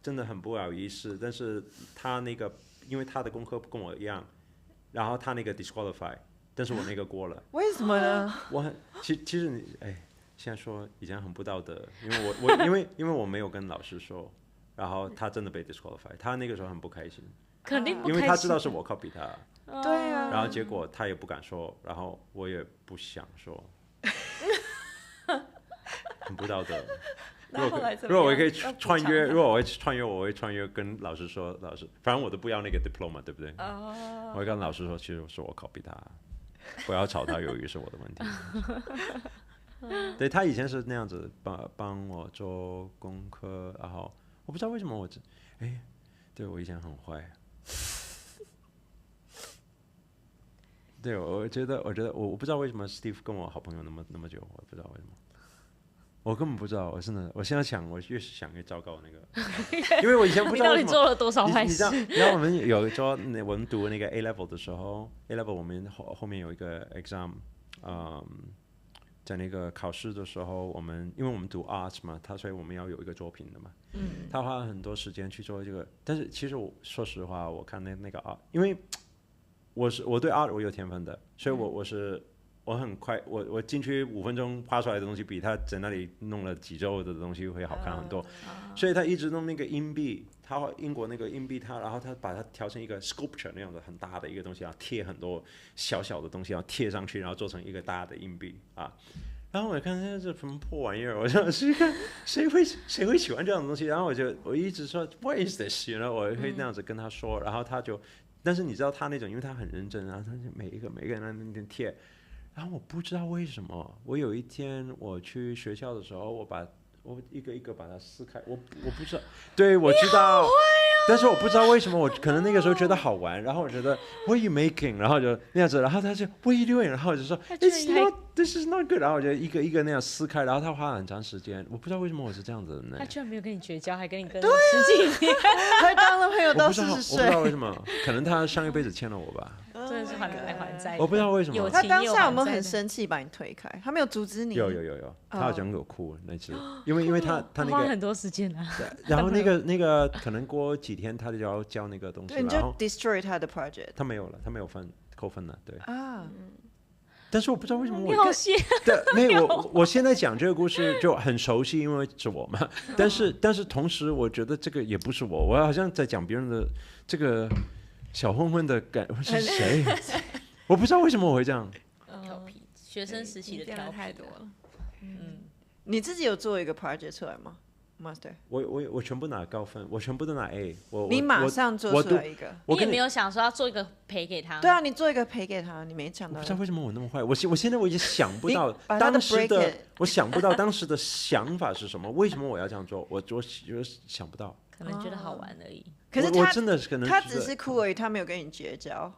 [SPEAKER 1] 真的很不好意思，但是他那个因为他的功课跟我一样，然后他那个 disqualify， 但是我那个过了。
[SPEAKER 3] 为什么呢？
[SPEAKER 1] 其实你现在说已经很不道德，因为因为我没有跟老师说，然后他真的被 disqualify， 他那个时候很不开心。
[SPEAKER 2] 肯定不开心，
[SPEAKER 1] 因为他知道是我 copy 他，
[SPEAKER 3] 对啊，
[SPEAKER 1] 然后结果他也不敢说，然后我也不想说，很不道德。如果我可以穿越，我会穿越跟老师说，老师，反正我都不要那个 diploma， 对不对？我会跟老师说，其实是我 copy 他，不要炒他鱿鱼是我的问题。对，他以前是那样子帮我做功课，然后我不知道为什么对我以前很坏。对，我觉得我不知道为什么 Steve 跟我好朋友那么久，我不知道为什么，我根本不知道，我现在想，我越想越糟糕那个，因为我以前不知道为什么。
[SPEAKER 2] 你到底做了多少坏事？
[SPEAKER 1] 你知道我们有说，我们读那个 A level 的时候，A level 我们后面有一个 exam，在那个考试的时候，因为我们读 arts 嘛，所以我们要有一个作品的嘛，他花了很多时间去做这个，但是其实说实话，我看那个 art， 因为我对 art 我有天分的，所以我很快，我进去5分钟画出来的东西，比他在那里弄了几周的东西会好看很多。所以他一直弄那个硬币，英国那个硬币，然后他把它调成一个 sculpture 那样的很大的一个东西，然后贴很多小小的东西，然后贴上去，然后做成一个大的硬币啊。然后我看这什么破玩意儿，我想是看谁会喜欢这样的东西，然后我一直说 What is this？ 然后我会那样子跟他说，然后他就，但是你知道他那种，因为他很认真，然后他就每一个人那边贴，然后我不知道为什么，我有一天我去学校的时候，我一个一个把它撕开，我不知道，对，我知道。但是我不知道为什么，我可能那个时候觉得好玩，然后我觉得 What are you making？ 然后就那样子，然后他就 What are you doing？ 然后我就说 This is not good。然后我就一个一个那样撕开，然后他花了很长时间，我不知道为什么我是这样子的人。
[SPEAKER 2] 他居然没有跟你绝交，还跟你跟10几年，
[SPEAKER 3] 还当了朋友到40岁。
[SPEAKER 1] 我不知道为什么，可能他上一辈子欠了我吧。
[SPEAKER 2] 真的是还来还债。
[SPEAKER 1] 我不知道为什么。
[SPEAKER 3] 他当下有没有很生气把你推开？他没有阻止你？
[SPEAKER 1] 有，他好像有哭那次，因为他那个
[SPEAKER 2] 花很多时间啊。
[SPEAKER 1] 然后那个可能过几天他就要交那个东西，
[SPEAKER 3] 对，你就 destroy 他的 project。
[SPEAKER 1] 他没有了，他没有扣分了，对。但是我不知道为什么
[SPEAKER 2] 你好闲。
[SPEAKER 1] 对，我现在讲这个故事就很熟悉，因为是我嘛。但是同时，我觉得这个也不是我好像在讲别人的这个小混混的是谁？我不知道为什么我会这样。
[SPEAKER 2] 调皮，学生时期的调皮
[SPEAKER 4] 太多了。
[SPEAKER 3] 你自己有做一个 project 出来吗 ？Master，
[SPEAKER 1] 我全部拿高分，我全部都拿 A。
[SPEAKER 3] 你马上做出来一个，
[SPEAKER 2] 你也没有想说要做一个赔给他。
[SPEAKER 3] 对啊，你做一个赔给他，你没想到。
[SPEAKER 1] 不知道为什么我那么坏，我现在也想不到
[SPEAKER 3] 当
[SPEAKER 1] 时的，我想不到当时的想法是什么，为什么我要这样做，我想不到。
[SPEAKER 2] 可能觉得好玩而已。
[SPEAKER 3] 可是
[SPEAKER 1] 我真的可能
[SPEAKER 3] 他只是哭而已，他没有跟你绝交。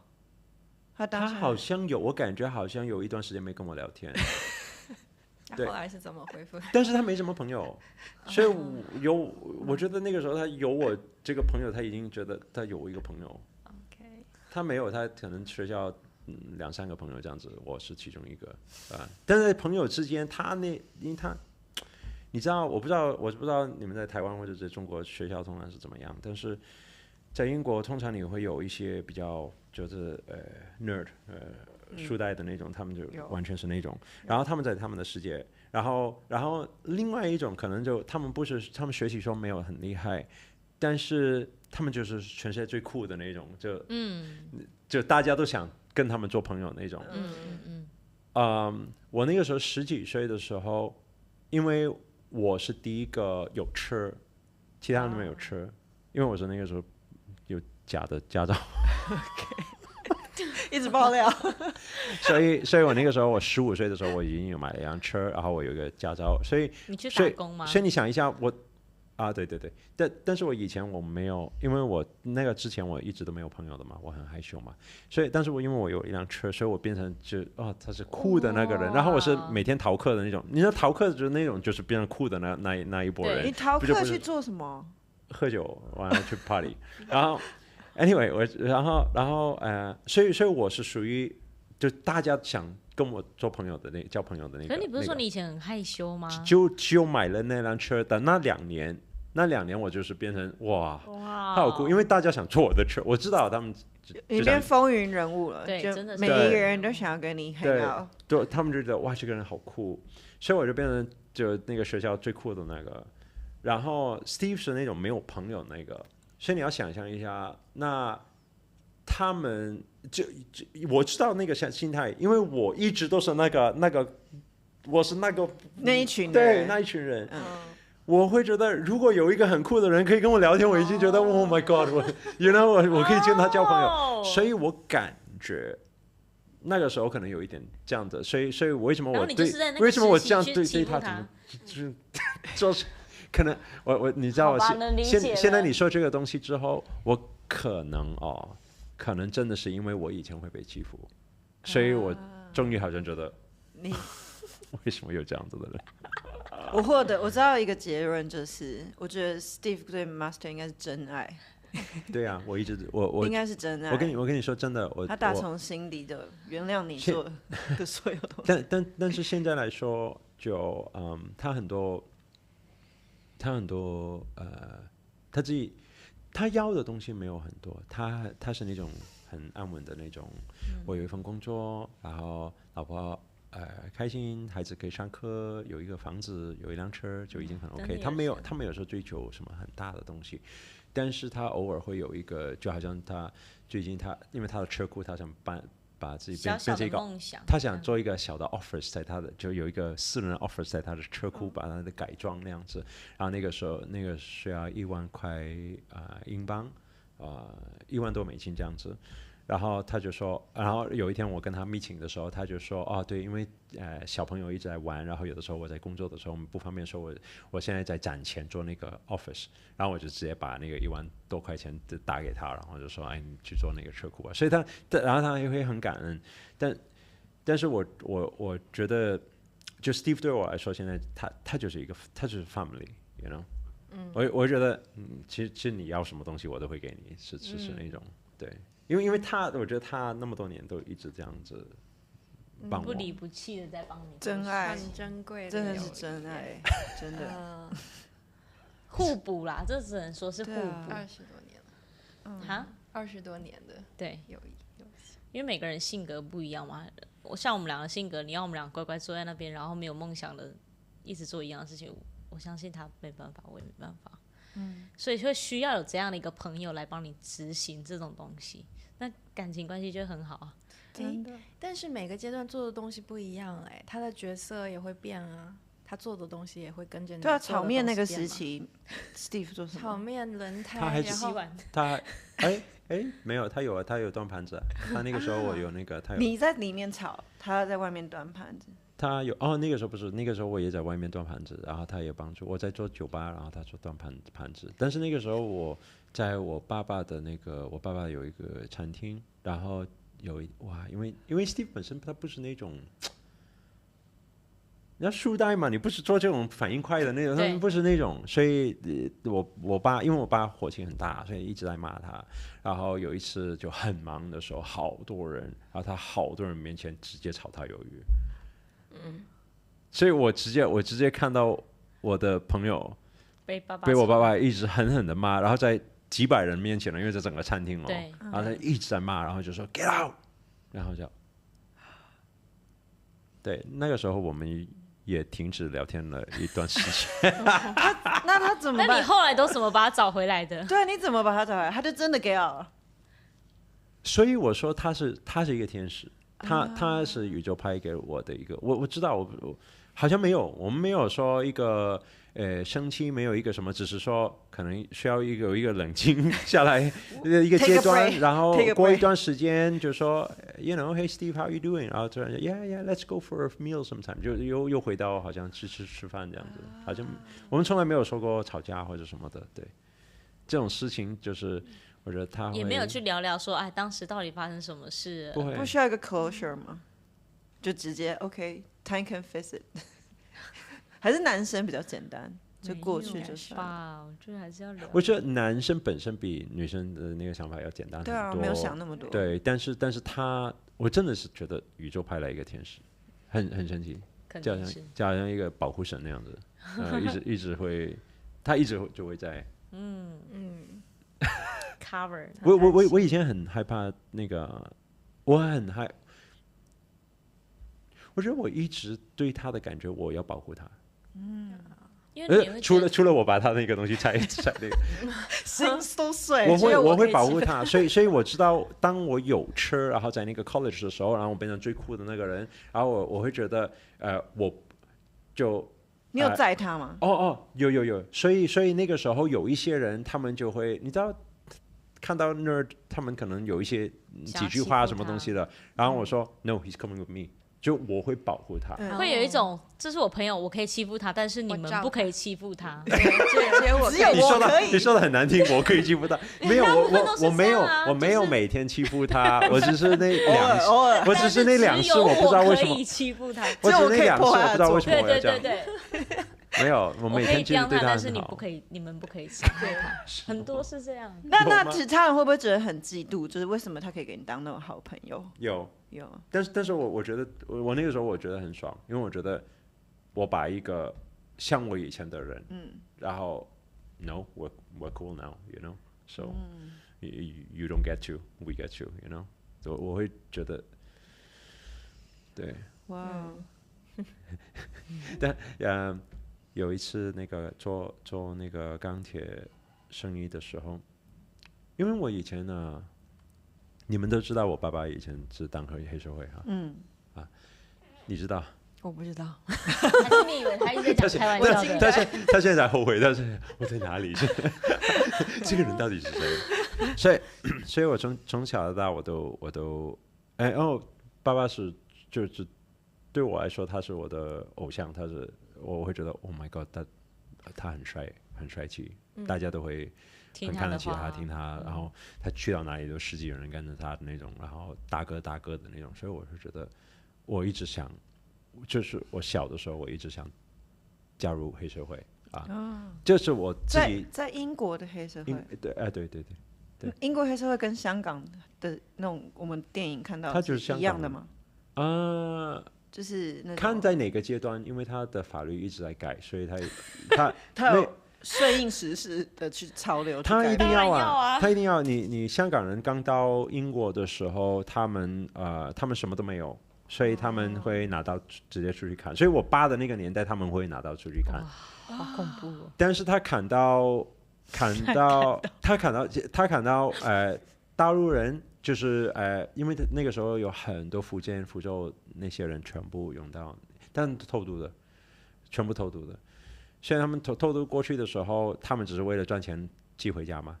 [SPEAKER 1] 他好像有，我感觉好像有一段时间没跟我聊天。
[SPEAKER 4] 后来是怎么回复？
[SPEAKER 1] 但是他没什么朋友，所以我觉得那个时候他有我这个朋友，他已经觉得他有一个朋友。
[SPEAKER 4] OK。
[SPEAKER 1] 他没有，他可能学校2-3个朋友这样子，我是其中一个但是朋友之间，因为他你知道，我不知道你们在台湾或者在中国学校通常是怎么样，但是在英国通常你会有一些比较就是nerd 书呆的那种，他们就完全是那种，然后他们在他们的世界，然后另外一种可能就他们学习说没有很厉害，但是他们就是全世界最酷的那种，就大家都想跟他们做朋友那种。我那个时候10几岁的时候，因为我是第一个有车，其他人都没有车，因为我是那个时候有假的驾照。
[SPEAKER 3] 一直爆料。
[SPEAKER 1] 所以我那个时候我15岁的时候我已经有买了一辆车，然后我有一个驾照，所以
[SPEAKER 2] 你去打工吗？
[SPEAKER 1] 所以你想一下我。对，但是我以前我没有，因为我那个之前我一直都没有朋友的嘛，我很害羞嘛，所以但是因为我有一辆车，所以我变成他是酷的那个人，然后我是每天逃课的那种，你知道逃课就是那种就是变成酷的那一波人。
[SPEAKER 3] 你逃课去做什么？
[SPEAKER 1] 喝酒，完了去 party， 然后 anyway 然后所以我是属于就大家想跟我做朋友的交朋友的那个。
[SPEAKER 2] 可是你不是说你以前很害羞吗？
[SPEAKER 1] 就买了那辆车的那2年我就是变成哇好酷，因为大家想坐我的车，我知道他们
[SPEAKER 3] 你变风云人物了，
[SPEAKER 2] 对，真的是
[SPEAKER 3] 每一个人都想要跟你 hang out，
[SPEAKER 1] 对，他们就觉得哇这个人好酷，所以我就变成就那个学校最酷的那个。然后 Steve 是那种没有朋友那个，所以你要想象一下，那他们就我知道那个心态，因为我一直都是那个我是那一群人，对那一群人。我会觉得，如果有一个很酷的人可以跟我聊天，我已经觉得 Oh my God， 我可以跟他交朋友，所以我感觉那个时候可能有一点这样的，所以为什么我这样对他，就是可能你知道我现在你说这个东西之后，我可能真的是因为我以前会被欺负，所以我终于好像觉得
[SPEAKER 3] 你
[SPEAKER 1] 为什么有这样子的人。
[SPEAKER 3] 我知道一个结论，就是我觉得 Steve 对 Master 应该是真爱。
[SPEAKER 1] 对啊，我
[SPEAKER 3] 应该是真爱。
[SPEAKER 1] 我跟你说真的，
[SPEAKER 3] 他打从心底的原谅你做的所有东西。
[SPEAKER 1] 但是现在来说，就他很多他自己他要的东西没有很多，他是那种很安稳的那种。我有一份工作，然后老婆开心，孩子可以上课，有一个房子，有一辆车，就已经很 OK。他没有说追求什么很大的东西，但是他偶尔会有一个，就好像他最近因为他的车库，他想把自己变成一个
[SPEAKER 2] 梦想，
[SPEAKER 1] 他想做一个小的 office， 在他的就有一个私人 office 在他的车库，把他的改装那样子。然后那个时候需要1万块英镑，1万多美金这样子。然后他就说，然后有一天我跟他 meeting 的时候，他就说对，因为小朋友一直在玩，然后有的时候我在工作的时候我们不方便说我现在在攒钱做那个 office， 然后我就直接把那个1万多块钱打给他，然后就说你去做那个车库啊。所以然后他也会很感恩，但是我觉得就 Steve 对我来说，现在他就是他就是 family，you know，我觉得其实你要什么东西我都会给你，是那种对。因为我觉得他那么多年都一直这样子帮我，
[SPEAKER 2] 不离不弃的在帮你，
[SPEAKER 3] 真爱
[SPEAKER 4] 很珍贵的，
[SPEAKER 3] 真的是真爱，真的
[SPEAKER 2] 互补啦，这只能说是互补。
[SPEAKER 4] 20多年了，20多年的
[SPEAKER 2] 对
[SPEAKER 4] 友谊，
[SPEAKER 2] 因为每个人性格不一样嘛。像我们两个性格，你要我们俩乖乖坐在那边，然后没有梦想的一直做一样的事情，我相信他没办法，我也没办法。所以会需要有这样的一个朋友来帮你执行这种东西，那感情关系就很好啊。
[SPEAKER 4] 真的，但是每个阶段做的东西不一样，他的角色也会变啊，他做的东西也会跟着你。
[SPEAKER 3] 对啊，炒面那个时期 ，Steve 做什么？
[SPEAKER 4] 炒面轮胎，
[SPEAKER 1] 他还
[SPEAKER 2] 洗碗。
[SPEAKER 1] 他没有，他有端盘子。他那个时候我有那个，他有。
[SPEAKER 3] 你在里面炒，他在外面端盘子。
[SPEAKER 1] 他有那个时候不是，那个时候我也在外面端盘子，然后他也帮助我在做酒吧，然后他做端盘子。但是那个时候我在我爸爸有一个餐厅，然后因为 Steve 本身他不是那种要书呆嘛，你不是做这种反应快的那种，他
[SPEAKER 2] 对
[SPEAKER 1] 们不是那种，所以我爸，因为我爸火气很大，所以一直在骂他。然后有一次就很忙的时候，好多人，然后他好多人面前直接炒他鱿鱼。所以我直接看到我的朋友
[SPEAKER 2] 被
[SPEAKER 1] 我爸爸一直狠狠的骂，然后在几百人面前了，因为在整个餐厅
[SPEAKER 2] 对
[SPEAKER 1] 然后他一直在骂，然后就说 get out， 然后就对，那个时候我们也停止聊天了一段时间。
[SPEAKER 3] 那他怎么
[SPEAKER 2] 那你
[SPEAKER 3] 办？
[SPEAKER 2] 后来都怎么把他找回来的？
[SPEAKER 3] 对，你怎么把他找回来？他就真的 get out 了。
[SPEAKER 1] 所以我说他是一个天使，他是宇宙派给我的一个，我知道我好像没有，我们没有说一个生气，没有一个什么，只是说可能需要有一个冷静下来一个阶段，
[SPEAKER 3] break,
[SPEAKER 1] 然后
[SPEAKER 3] take a
[SPEAKER 1] 过一
[SPEAKER 3] break.
[SPEAKER 1] 段时间就说 you know hey Steve how you doing， 然后突然就 yeah let's go for a meal sometime， 就又回到好像吃饭这样子，好像我们从来没有说过吵架或者什么的，对，这种事情就是我觉得他会
[SPEAKER 2] 也没有去聊聊说，哎，当时到底发生什么事了？
[SPEAKER 1] 不会
[SPEAKER 3] 不需要一个 closure 吗？就直接 OK time can fix it。还是男生比较简单，就过去就算了。
[SPEAKER 2] 吧，我觉得还是要聊。
[SPEAKER 1] 我觉得男生本身比女生的那个想法要简单很多，
[SPEAKER 3] 对啊，没有想那么多。
[SPEAKER 1] 对，但是我真的是觉得宇宙派来一个天使，很神奇，就好
[SPEAKER 2] 肯定是
[SPEAKER 1] 像一个保护神那样子，一直会，他一直就会在。
[SPEAKER 2] cover。
[SPEAKER 1] 我以前很害怕那个，我觉得我一直对他的感觉，我要保护他。
[SPEAKER 2] 因为你会觉得
[SPEAKER 1] 除了我把他那个东西拆那个。
[SPEAKER 3] 心都碎。
[SPEAKER 1] 我
[SPEAKER 3] 只有
[SPEAKER 1] 会
[SPEAKER 3] 可以吃
[SPEAKER 1] 保护他，所以我知道，当我有车，然后在那个 college 的时候，然后我变成最酷的那个人，然后我会觉得，我就
[SPEAKER 3] 你有载他吗？
[SPEAKER 1] 有，所以那个时候有一些人，他们就会，你知道，看到 nerd， 他们可能有一些几句话什么东西的，然后我说 No，he's coming with me。就我会保护他，
[SPEAKER 2] 会有一种，这是我朋友，我可以欺负他，但是你们不可以欺负他。
[SPEAKER 4] 只有我
[SPEAKER 3] 只有
[SPEAKER 1] 你说的很难听，我可以欺负他，没有，我没有每天欺负他，我只是那
[SPEAKER 3] 偶尔
[SPEAKER 1] 我只是那两次，我不知道为什么
[SPEAKER 2] 可以欺负他。
[SPEAKER 1] 我只是那两次，我不知道为什么我要
[SPEAKER 2] 对
[SPEAKER 1] 这样。
[SPEAKER 2] 对，
[SPEAKER 1] 没有，我每
[SPEAKER 2] 可以
[SPEAKER 1] 天其实对
[SPEAKER 2] 刁他，但是
[SPEAKER 1] 很好。
[SPEAKER 2] 你们不可以欺负他。很多是这样。
[SPEAKER 3] 那其他人会不会觉得很嫉妒？就是为什么他可以给你当那种好朋友？
[SPEAKER 1] 有，
[SPEAKER 3] 有，
[SPEAKER 1] 但是我觉得我那个时候我觉得很爽，因为我觉得我把一个像我以前的人，然后 No we're cool now you know so you don't get to we get to you know 我会觉得对，
[SPEAKER 3] 哇，
[SPEAKER 1] 但有一次那个做那个钢铁生意的时候，因为我以前呢，你们都知道我爸爸以前是当黑社会哈，你知道？
[SPEAKER 4] 我不知道。
[SPEAKER 2] 还是你以为他一直在讲开玩笑的？
[SPEAKER 1] 他现在后悔，但是我在哪里？这个人到底是谁？所以我从小到大我都爸爸就是对我来说他是我的偶像，我会觉得 Oh my God， 他很帅气，大家都会很看得起他，听他，然后他去到哪里都十几个人跟着他的那种，然后大哥的那种，所以我是觉得我一直想，就是我小的时候我一直想加入黑社会啊，这是我自己
[SPEAKER 3] 在英国的黑社会，
[SPEAKER 1] 对，
[SPEAKER 3] 英国黑社会跟香港的那种我们电影看到
[SPEAKER 1] 它就是香港
[SPEAKER 3] 一样的吗？就是那种
[SPEAKER 1] 看在哪个阶段，因为他的法律一直在改，所以他
[SPEAKER 3] 有顺应时事的去潮流去改变，
[SPEAKER 1] 他一定要
[SPEAKER 2] 当然要啊
[SPEAKER 1] 他一定要你香港人刚到英国的时候，他们什么都没有，所以他们会拿刀直接出去砍。所以我爸的那个年代，他们会拿刀出去砍。
[SPEAKER 2] 好恐怖哦！
[SPEAKER 1] 但是他砍到大陆人，就是因为那个时候有很多福建、福州那些人全部用到，但偷渡的，全部偷渡的。所以他们偷渡过去的时候，他们只是为了赚钱寄回家嘛。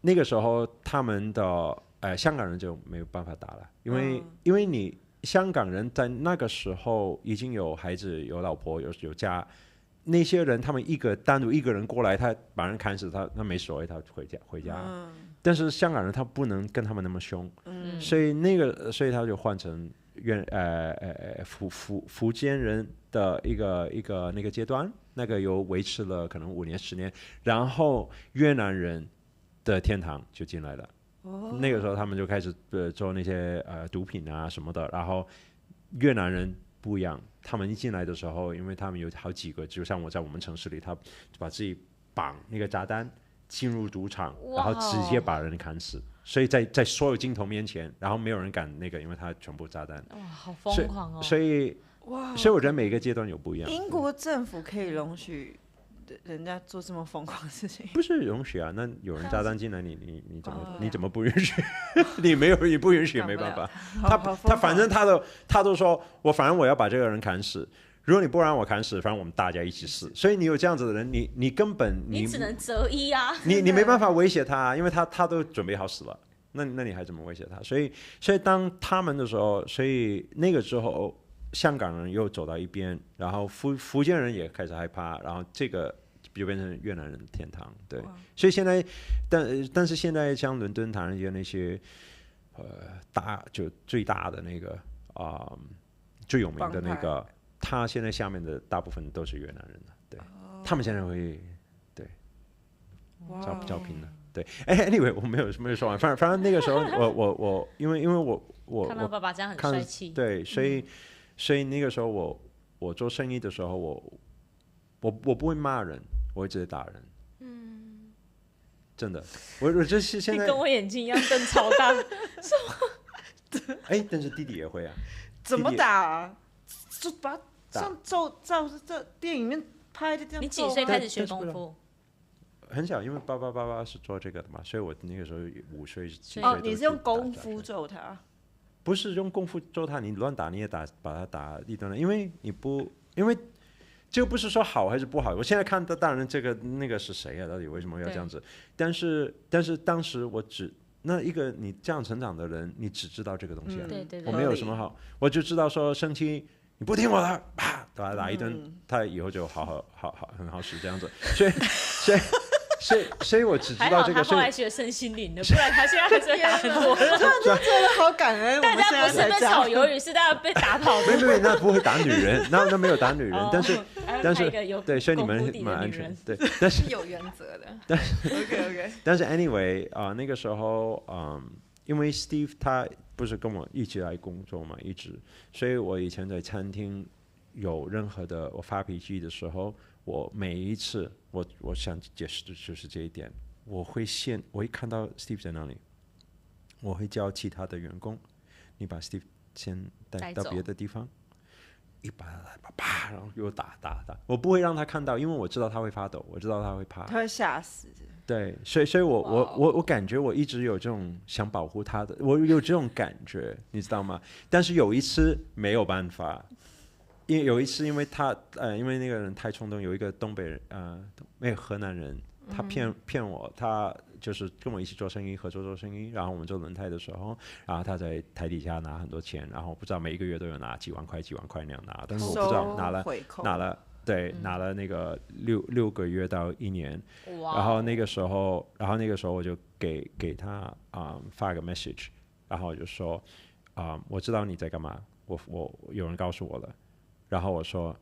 [SPEAKER 1] 那个时候他们的香港人就没有办法打了，因为你香港人在那个时候已经有孩子、有老婆、有家。那些人，他们单独一个人过来，他把人砍死，他没所谓，他回家。但是香港人他不能跟他们那么凶，所以他就换成福建人的一个那个阶段，那个有维持了可能5年10年，然后越南人的天堂就进来了。那个时候他们就开始做那些毒品啊什么的，然后越南人不一样，他们一进来的时候，因为他们有好几个，就像我在我们城市里，他把自己绑那个炸弹进入赌场，然后直接把人砍死。所以在所有镜头面前，然后没有人敢那个，因为他全部炸弹。
[SPEAKER 2] 哇，好疯狂哦！
[SPEAKER 1] 所以我觉得每一个阶段有不一样。
[SPEAKER 3] 英国政府可以容许人家做这么疯狂的事情？
[SPEAKER 1] 不是容许啊，那有人炸弹进来，你怎么不允许？你不允许也没办法。他反正他都说反正我要把这个人砍死。如果你不让我砍死，反正我们大家一起死。所以你有这样子的人，你根本
[SPEAKER 2] 你只能择一啊。
[SPEAKER 1] 你没办法威胁他，因为他都准备好死了。那你还怎么威胁他？所以当他们的时候，所以那个之后，香港人又走到一边，然后福建人也开始害怕，然后这个就变成越南人的天堂。对，所以现在但是现在像伦敦、唐人街那些就最大的那个最有名的那个。他现在下面的大部分都是越南人了，对，他们现在会对招聘了，对。anyway 我没有说完，反正那个时候我因为我
[SPEAKER 2] 看到爸爸这样很帅气，
[SPEAKER 1] 对，所以那个时候我做生意的时候，我不会骂人，我会直接打人，真的，我就是现在
[SPEAKER 2] 你跟我眼睛一样瞪超大，
[SPEAKER 1] 但是弟弟也会啊，
[SPEAKER 3] 怎么打啊？就把像照这电影里面拍的这样。
[SPEAKER 2] 你几岁开始学功夫？
[SPEAKER 1] 很小，因为爸是做这个的嘛，所以我那个时候5岁7岁。
[SPEAKER 3] 你是用功夫揍他？
[SPEAKER 1] 不是用功夫揍他，你乱打你也把他打一顿了，因为这不是说好还是不好。我现在看到当然那个是谁啊？到底为什么要这样子？但是当时那一个你这样成长的人，你只知道这个东西啊，
[SPEAKER 2] 对，
[SPEAKER 1] 我没有什么好，我就知道说生气。你不听我的，啪，把他打一顿，他以后就很好使这样子。所以我只知道这个。
[SPEAKER 2] 还好他后来学身心灵的，不然他现在还是打很多人。
[SPEAKER 3] 突然就觉得好感恩。
[SPEAKER 2] 大家不是被炒鱿鱼，是大家被打跑的。
[SPEAKER 1] 没，那不会打女人，那没有打女人，但是对，所以你们蛮安全，对，但是
[SPEAKER 4] 有原则的。
[SPEAKER 1] 但是
[SPEAKER 3] OK，
[SPEAKER 1] 但是 anyway 那个时候因为 Steve 他不是跟我一起来工作嘛，一直，所以我以前在餐厅有任何的我发脾气的时候，我每一次我想解释的就是这一点，我会看到 Steve 在那里，我会叫其他的员工，你把 Steve 先带到别的地方，一把他啪，然后又打，我不会让他看到，因为我知道他会发抖，我知道他会怕，
[SPEAKER 3] 他会吓死。
[SPEAKER 1] 对，所以我感觉我一直有这种想保护他的，我有这种感觉，你知道吗？但是有一次没有办法，有一次因为因为那个人太冲动，有一个东北人那个河南人，他骗我，他就是跟我一起合作做生意，然后我们做轮胎的时候，然后他在台底下拿很多钱，然后不知道每一个月都有拿几万块那样拿，但是我不知道拿了。对，拿了那个6个月到1年，然后那个时候我就给他发个 message， 然后我就说我知道你在干嘛，我有人告诉我了，然后我说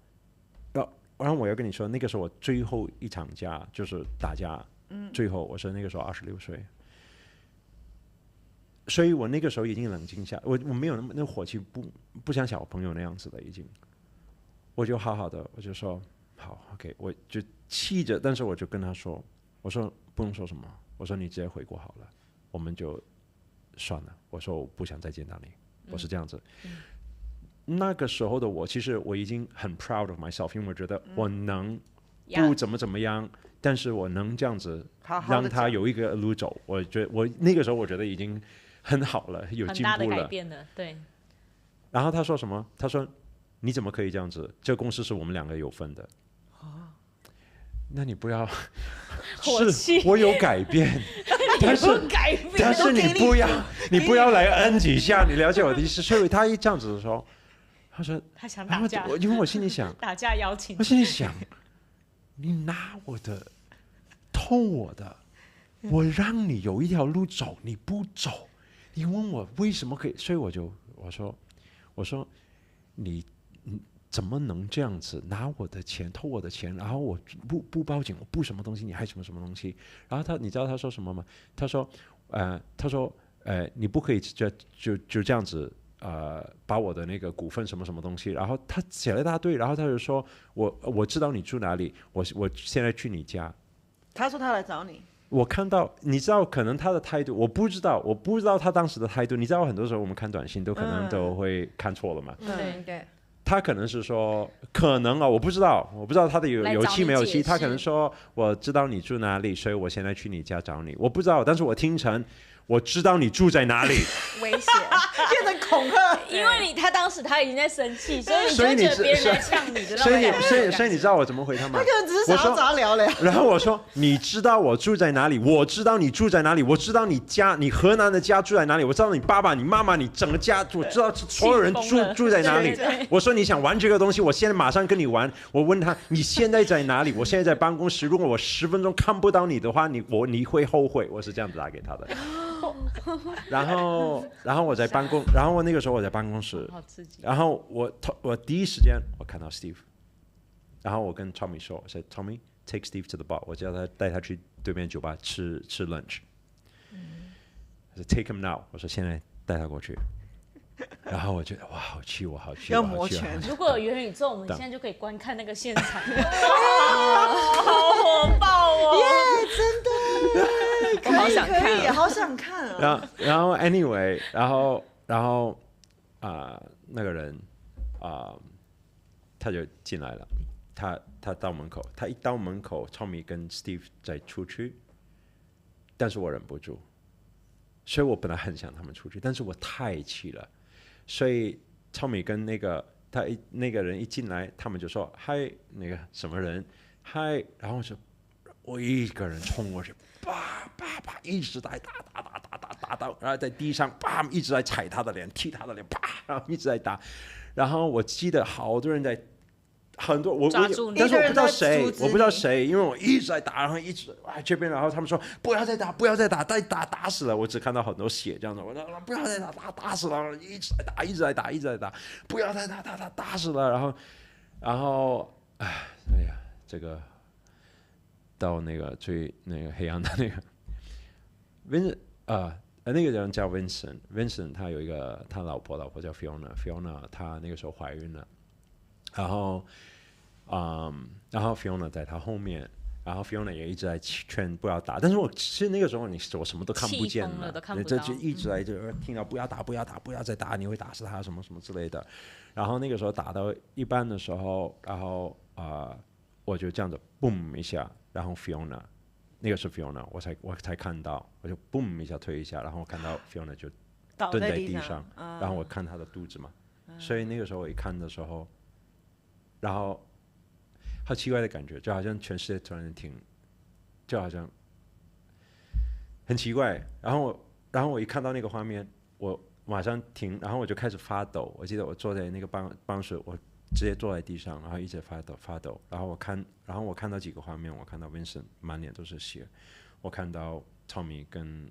[SPEAKER 1] 然后我要跟你说，那个是我最后一场架，就是打架，最后我说那个时候26岁，所以我那个时候已经冷静下，我没有那火气，不像小朋友那样子了已经。我就好好的，我就说好 ，OK， 我就气着，但是我就跟他说，我说不用说什么，我说你直接回国好了，我们就算了，我说我不想再见到你，我是这样子。那个时候的我，其实我已经很 proud of myself， 因为我觉得我能不怎么样，但是我能这样子让他有一个路走，我觉得我那个时候我觉得已经很好了，有进步了，
[SPEAKER 2] 很大的改变了，对。
[SPEAKER 1] 然后他说什么？他说。你怎么可以这样子？这个公司是我们2个有分的。那你不要，是我有改变，但是你不要来摁几下，你了解我的意思？所以他一这样子的时候，他说
[SPEAKER 2] 他想打架，
[SPEAKER 1] 因为我心里想
[SPEAKER 2] 打架邀请，
[SPEAKER 1] 我心里想，你拿我的，偷我的，我让你有一条路走，你不走，你问我为什么可以？所以我说。我说你怎么能这样子拿我的钱偷我的钱，然后我不报警，我不什么东西，你还什么什么东西？然后你知道他说什么吗？他说你不可以就这样子把我的那个股份什么什么东西，然后他写了一大堆，然后他就说我知道你住哪里，我现在去你家。
[SPEAKER 3] 他说他来找你，
[SPEAKER 1] 我看到，你知道，可能他的态度，我不知道他当时的态度。你知道，很多时候我们看短信都可能都会看错了嘛。
[SPEAKER 4] 对，
[SPEAKER 1] 他可能是说，可能我不知道他的有气没有气。他可能说，我知道你住哪里，所以我现在去你家找你。我不知道，但是我听成我知道你住在哪里，
[SPEAKER 4] 威胁，
[SPEAKER 3] 变成恐吓。
[SPEAKER 2] 因为他当时他已经在生气，所以你就觉得别人来呛你的那种感觉。
[SPEAKER 1] 所以你知道我怎么回他吗？
[SPEAKER 3] 他可能只是想要找他聊聊。
[SPEAKER 1] 然后我说，你知道我住在哪里？我知道你住在哪里，我知道你家，你河南的家住在哪里？我知道你爸爸、你妈妈、你整个家，我知道所有人住在哪里。我说你想玩这个东西，我现在马上跟你玩。我问他你现在在哪里？我现在在办公室。如果我10分钟看不到你的话，你会后悔。我是这样子打给他的。然后我在办公，然后那个时候我在办公室，然后我第一时间我看到 Steve， 然后我跟 Tommy 说，我说 Tommy take Steve to the bar， 我叫他带他去对面酒吧吃 lunch，我说 take him now， 我说现在带他过去。然后我觉得哇，好气，
[SPEAKER 3] 要摩拳。
[SPEAKER 2] 如果有元宇宙，我们现在就可以观看那个现场，好火爆哦！
[SPEAKER 3] 耶，真的，
[SPEAKER 4] 我好想看，
[SPEAKER 3] 也好想看啊。
[SPEAKER 1] 然后 anyway， 然后那个人他就进来了，他到门口，他一到门口 ，Tommy 跟 Steve 再出去，但是我忍不住，所以我本来很想他们出去，但是我太气了。所以 Tommy 跟那个人一进来，他们就说嗨，那个什么人嗨，然后我一个人冲过去，啪啪啪，一直在打到，然后在地上啪一直在踩他的脸，踢他的脸，啪，然后一直在打，然后我记得好多人在。很多但是我不知道谁，因为我一直在打，然后一直这边，然后他们说不要再打，再打死了。我只看到很多血这样子，我说不要再打死了，一直在打，不要再打死了。然后哎呀，这个到那个最那个黑暗的那个 Vincent 那个人叫 Vincent 他有一个他老婆叫 Fiona 他那个时候怀孕了。然后 Fiona 在他后面，然后 Fiona 也一直在劝不要打，但是其实那个时候我什么都看不见了，这就一直在就听到不要打，不要再打，你会打死他什么什么之类的。然后那个时候打到一半的时候，然后我就这样子 boom 一下，然后 Fiona 那个是 Fiona， 我才看到，我就 boom 一下推一下，然后我看到 Fiona 就蹲在地上，然后我看她的肚子嘛，所以那个时候我一看的时候。然后，好奇怪的感觉，就好像全世界突然停，就好像很奇怪。然后我一看到那个画面，我马上停，然后我就开始发抖。我记得我坐在那个办公室，我直接坐在地上，然后一直发抖。然后我看到几个画面，我看到 Vincent 满脸都是血，我看到 Tommy 跟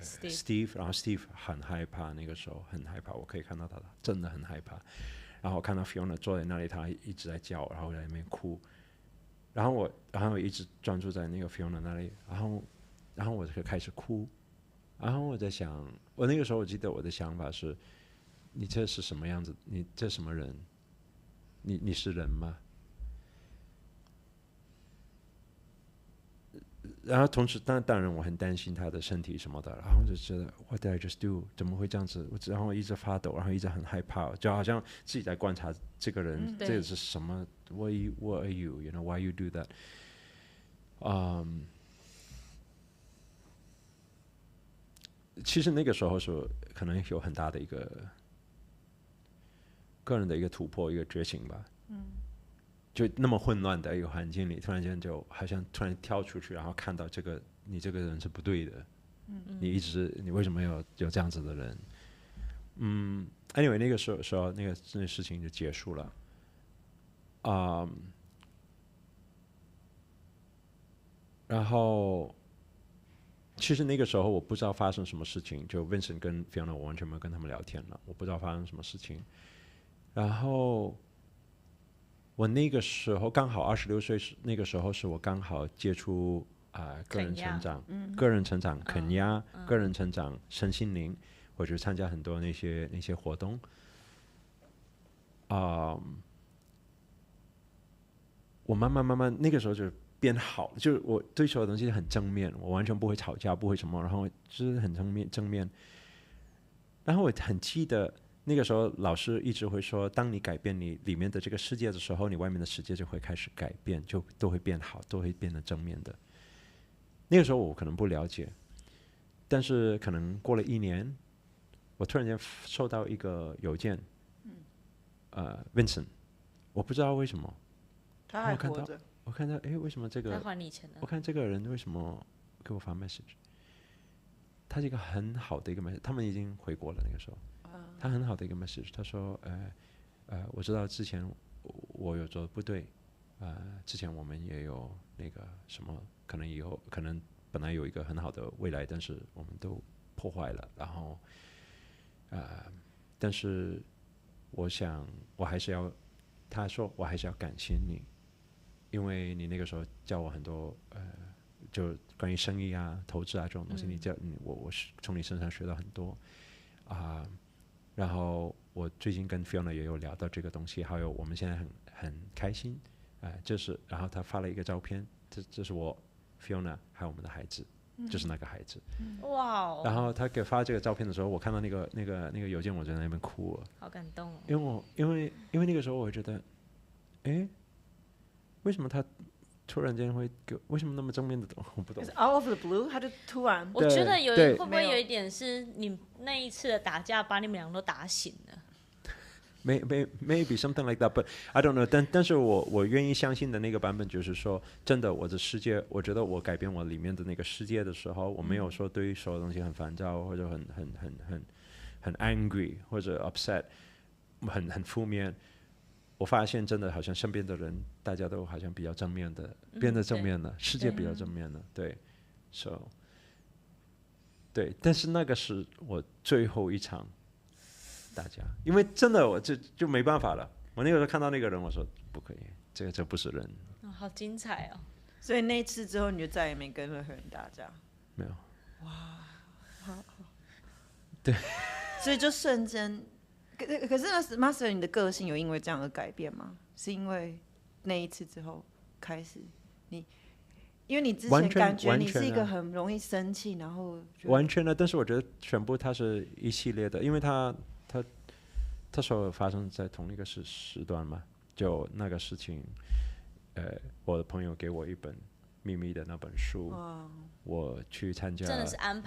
[SPEAKER 1] Steve， 然后 Steve 很害怕，那个时候很害怕，我可以看到他真的很害怕。然后我看到 Fiona 坐在那里，她一直在叫，然后在那边哭，然后我一直专注在那个 Fiona 那里，然后我就开始哭，然后我在想，我那个时候我记得我的想法是，你这是什么样子？你这什么人？你是人吗？然后同时，当然我很担心他的身体什么的，然后就觉得 What did I just do？ 怎么会这样子？然后一直发抖，然后一直很害怕，就好像自己在观察这个人，这个是什么 ？What are you? You know why you do that？ 其实那个时候是可能有很大的一个个人的一个突破，一个觉醒吧。就那么混乱的一个环境里，突然间就好像突然跳出去，然后看到你这个人是不对的，你为什么有这样子的人？anyway 那个时候那个事情就结束了，然后其实那个时候我不知道发生什么事情，就 Vincent 跟 Fiona 我完全没有跟他们聊天了，我不知道发生什么事情。然后我那个时候刚好26岁，那个时候是我刚好接触个人成长，个人成长肯亚，个人成长身心灵，我就参加很多那些活动。我慢慢那个时候就变好了，就是我对所有东西很正面，我完全不会吵架，不会什么，然后就是很正面。然后我很记得那个时候老师一直会说，当你改变你里面的这个世界的时候，你外面的世界就会开始改变，就都会变好，都会变得正面的。那个时候我可能不了解，但是可能过了1年，我突然间收到一个邮件，Vincent， 我不知道为什么，
[SPEAKER 3] 他还活着。
[SPEAKER 1] 我看到，为什么这个？
[SPEAKER 2] 他还你钱了。
[SPEAKER 1] 我看这个人为什么给我发 message？ 他是一个很好的一个 message， 他们已经回国了那个时候，他很好的一个 message， 他说，我知道之前我有做的不对，之前我们也有那个什么，可能以后可能本来有一个很好的未来，但是我们都破坏了，然后，但是我想我还是要，他说我还是要感谢你。因为你那个时候教我很多就关于生意啊、投资啊这种东西，我是从你身上学到很多然后我最近跟 Fiona 也有聊到这个东西，还有我们现在很开心就是然后他发了一个照片，这是我 Fiona 还有我们的孩子，就是那个孩子，
[SPEAKER 2] 哇哦！
[SPEAKER 1] 然后他给发这个照片的时候，我看到那个邮件，我在那边哭了，
[SPEAKER 2] 好感动哦。
[SPEAKER 1] 因为那个时候我会觉得，为什么他突然间会为什么那么正面的？我不懂。
[SPEAKER 3] Out of the blue， 他就突然。
[SPEAKER 2] 我觉得
[SPEAKER 1] 对
[SPEAKER 2] 会不会有一点是你那一次的打架把你们俩都打醒了
[SPEAKER 1] ？Maybe something like that, but I don't know. 但是我愿意相信的那个版本就是说，真的，我的世界，我觉得我改变我里面的那个世界的时候，我没有说对于所有东西很烦躁，或者很 angry 或者 upset， 很负面。我发现真的好像身边的人，大家都好像比较正面的，变得正面了，世界比较正面了，对 ，so， 对，但是那个是我最后一场打架，因为真的我就没办法了。我那个时候看到那个人，我说不可以，这不是人。
[SPEAKER 2] 好精彩哦！
[SPEAKER 3] 所以那一次之后，你就再也没跟任何人打架？
[SPEAKER 1] 没有。
[SPEAKER 3] 哇，好。
[SPEAKER 1] 对。
[SPEAKER 3] 所以就瞬间。可是 Master， 你的个性有因为这样而改变吗？是因为那一次之后开始因为你之前感觉你是一个很容易生气，然后
[SPEAKER 1] 完全的，但是我觉得全部它是一系列的，因为它所有发生在同一个时段嘛，就那个事情，我的朋友给我一本秘密的那本书，我去参加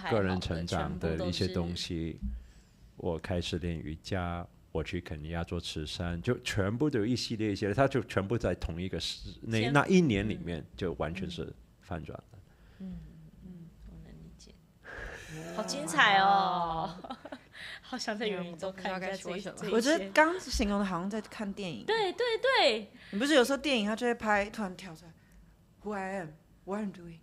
[SPEAKER 1] 个人成长的一些东西。我开始练瑜伽，我去肯尼亚做慈善，就全部都有一系列，它就全部在同一个那一年里面，就完全是翻转了。
[SPEAKER 2] 我能理解，好精彩哦！好想在元宇宙看一下这些。
[SPEAKER 3] 我觉得刚形容的好像在看电影。
[SPEAKER 2] 对，
[SPEAKER 3] 你不是有时候电影它就会拍，突然跳出来 ，Who I am, what I'm doing。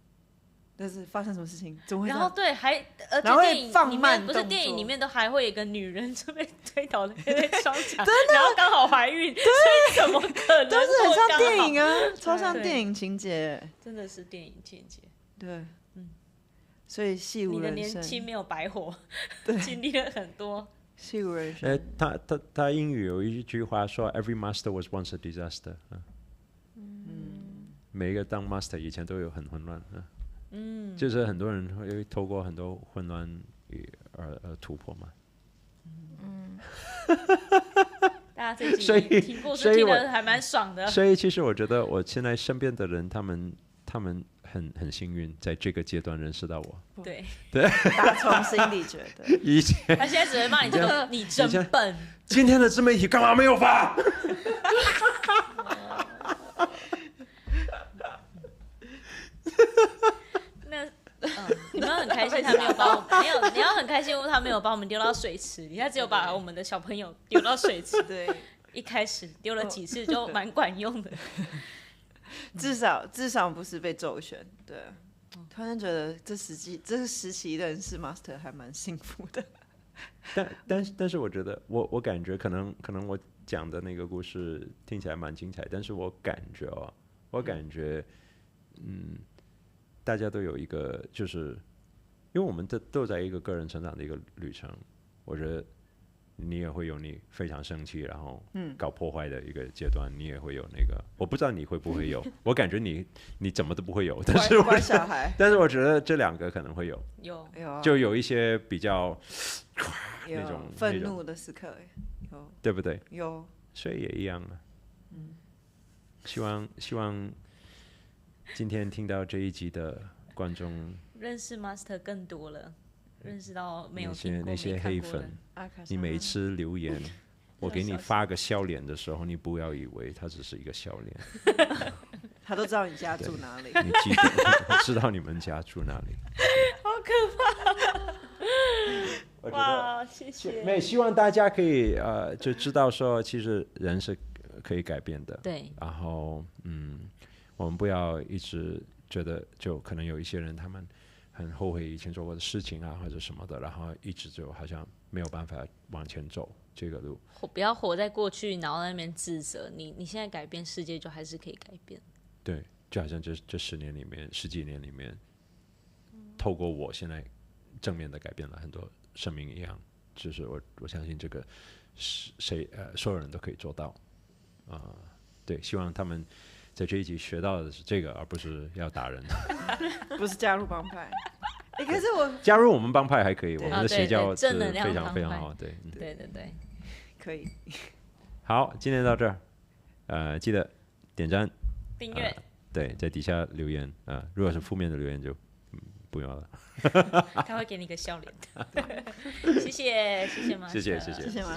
[SPEAKER 3] 但是发生什么事情？怎么会？
[SPEAKER 2] 然后对，而且电影里面不是电影里面都还会有一个女人就被推倒在双墙，然后刚好怀孕，所以怎么可能？
[SPEAKER 3] 都是很像电影啊，超像电影情节，
[SPEAKER 2] 真的是电影情节。
[SPEAKER 3] 对，所以戏无人生，
[SPEAKER 2] 你的年轻没有白活，经历了很多。
[SPEAKER 3] 戏无人生。
[SPEAKER 1] 他英语有一句话说 ，Every master was once a disaster。每一个当 master 以前都有很混乱。就是很多人会透过很多混乱而突破嘛。
[SPEAKER 2] 大家这集听故事听得还蛮爽的。
[SPEAKER 1] 所以其实我觉得我现在身边的人，他们很幸运，在这个阶段认识到我。
[SPEAKER 2] 对，
[SPEAKER 3] 打从心里觉得。
[SPEAKER 1] 以前
[SPEAKER 2] 他现在只会骂你说你真笨。
[SPEAKER 1] 今天的自媒体干嘛没有发？
[SPEAKER 2] 你们很开心，他没有把我没有，你要很开心，他没有把我们丢到水池里，他只有把我们的小朋友丢到水池。
[SPEAKER 3] 对，
[SPEAKER 2] 一开始丢了几次就蛮管用的。
[SPEAKER 3] 至少不是被骤选，对。突然觉得这时期认识 Master 还蛮幸福的。
[SPEAKER 1] 但是我觉得我感觉可能我讲的那个故事听起来蛮精彩，但是我感觉大家都有一个，就是因为我们都在一个个人成长的一个旅程，我觉得你也会有你非常生气然后搞破坏的一个阶段，你也会有那个，我不知道你会不会有，我感觉你怎么都不会有，但是
[SPEAKER 3] 乖小孩，
[SPEAKER 1] 但是我觉得这两个可能会有，
[SPEAKER 3] 啊
[SPEAKER 1] 就有一些比较
[SPEAKER 3] 有
[SPEAKER 1] 那种
[SPEAKER 3] 愤怒的时刻，有
[SPEAKER 1] 对不对？
[SPEAKER 3] 有，
[SPEAKER 1] 所以也一样啊。希望今天听到这一集的观众
[SPEAKER 2] 认识 Master 更多了，认识到没有
[SPEAKER 1] 那些黑粉，你每一次留言，我给你发个笑脸的时候，你不要以为它只是一个笑脸，
[SPEAKER 3] 他都知道你家住哪里，
[SPEAKER 1] 你记得，我知道你们家住哪里，
[SPEAKER 2] 好可怕！
[SPEAKER 1] 我觉得
[SPEAKER 2] 哇，谢谢。
[SPEAKER 1] 希望大家可以就知道说，其实人是可以改变的。
[SPEAKER 2] 对。
[SPEAKER 1] 然后我们不要一直觉得，就可能有一些人他们很后悔以前做过的事情啊，或者什么的，然后一直就好像没有办法往前走这个路。
[SPEAKER 2] 不要活在过去，然后在那边自责。你现在改变世界，就还是可以改变。
[SPEAKER 1] 对，就好像这10年里面、10几年里面，透过我现在正面的改变了很多生命一样，就是我相信这个所有人都可以做到对，希望他们在这一集学到的是这个，而不是要打人，
[SPEAKER 3] 不是加入帮派。可是我
[SPEAKER 1] 加入我们帮派还可以，我们的邪教是
[SPEAKER 2] 正能量
[SPEAKER 1] 非常非常好，对
[SPEAKER 3] 可以。
[SPEAKER 1] 好，今天到这儿，记得点赞、
[SPEAKER 2] 订阅，
[SPEAKER 1] 对，在底下留言如果是负面的留言就不用了。
[SPEAKER 2] 他会给你一个笑脸。谢谢马，
[SPEAKER 1] 谢谢
[SPEAKER 3] 马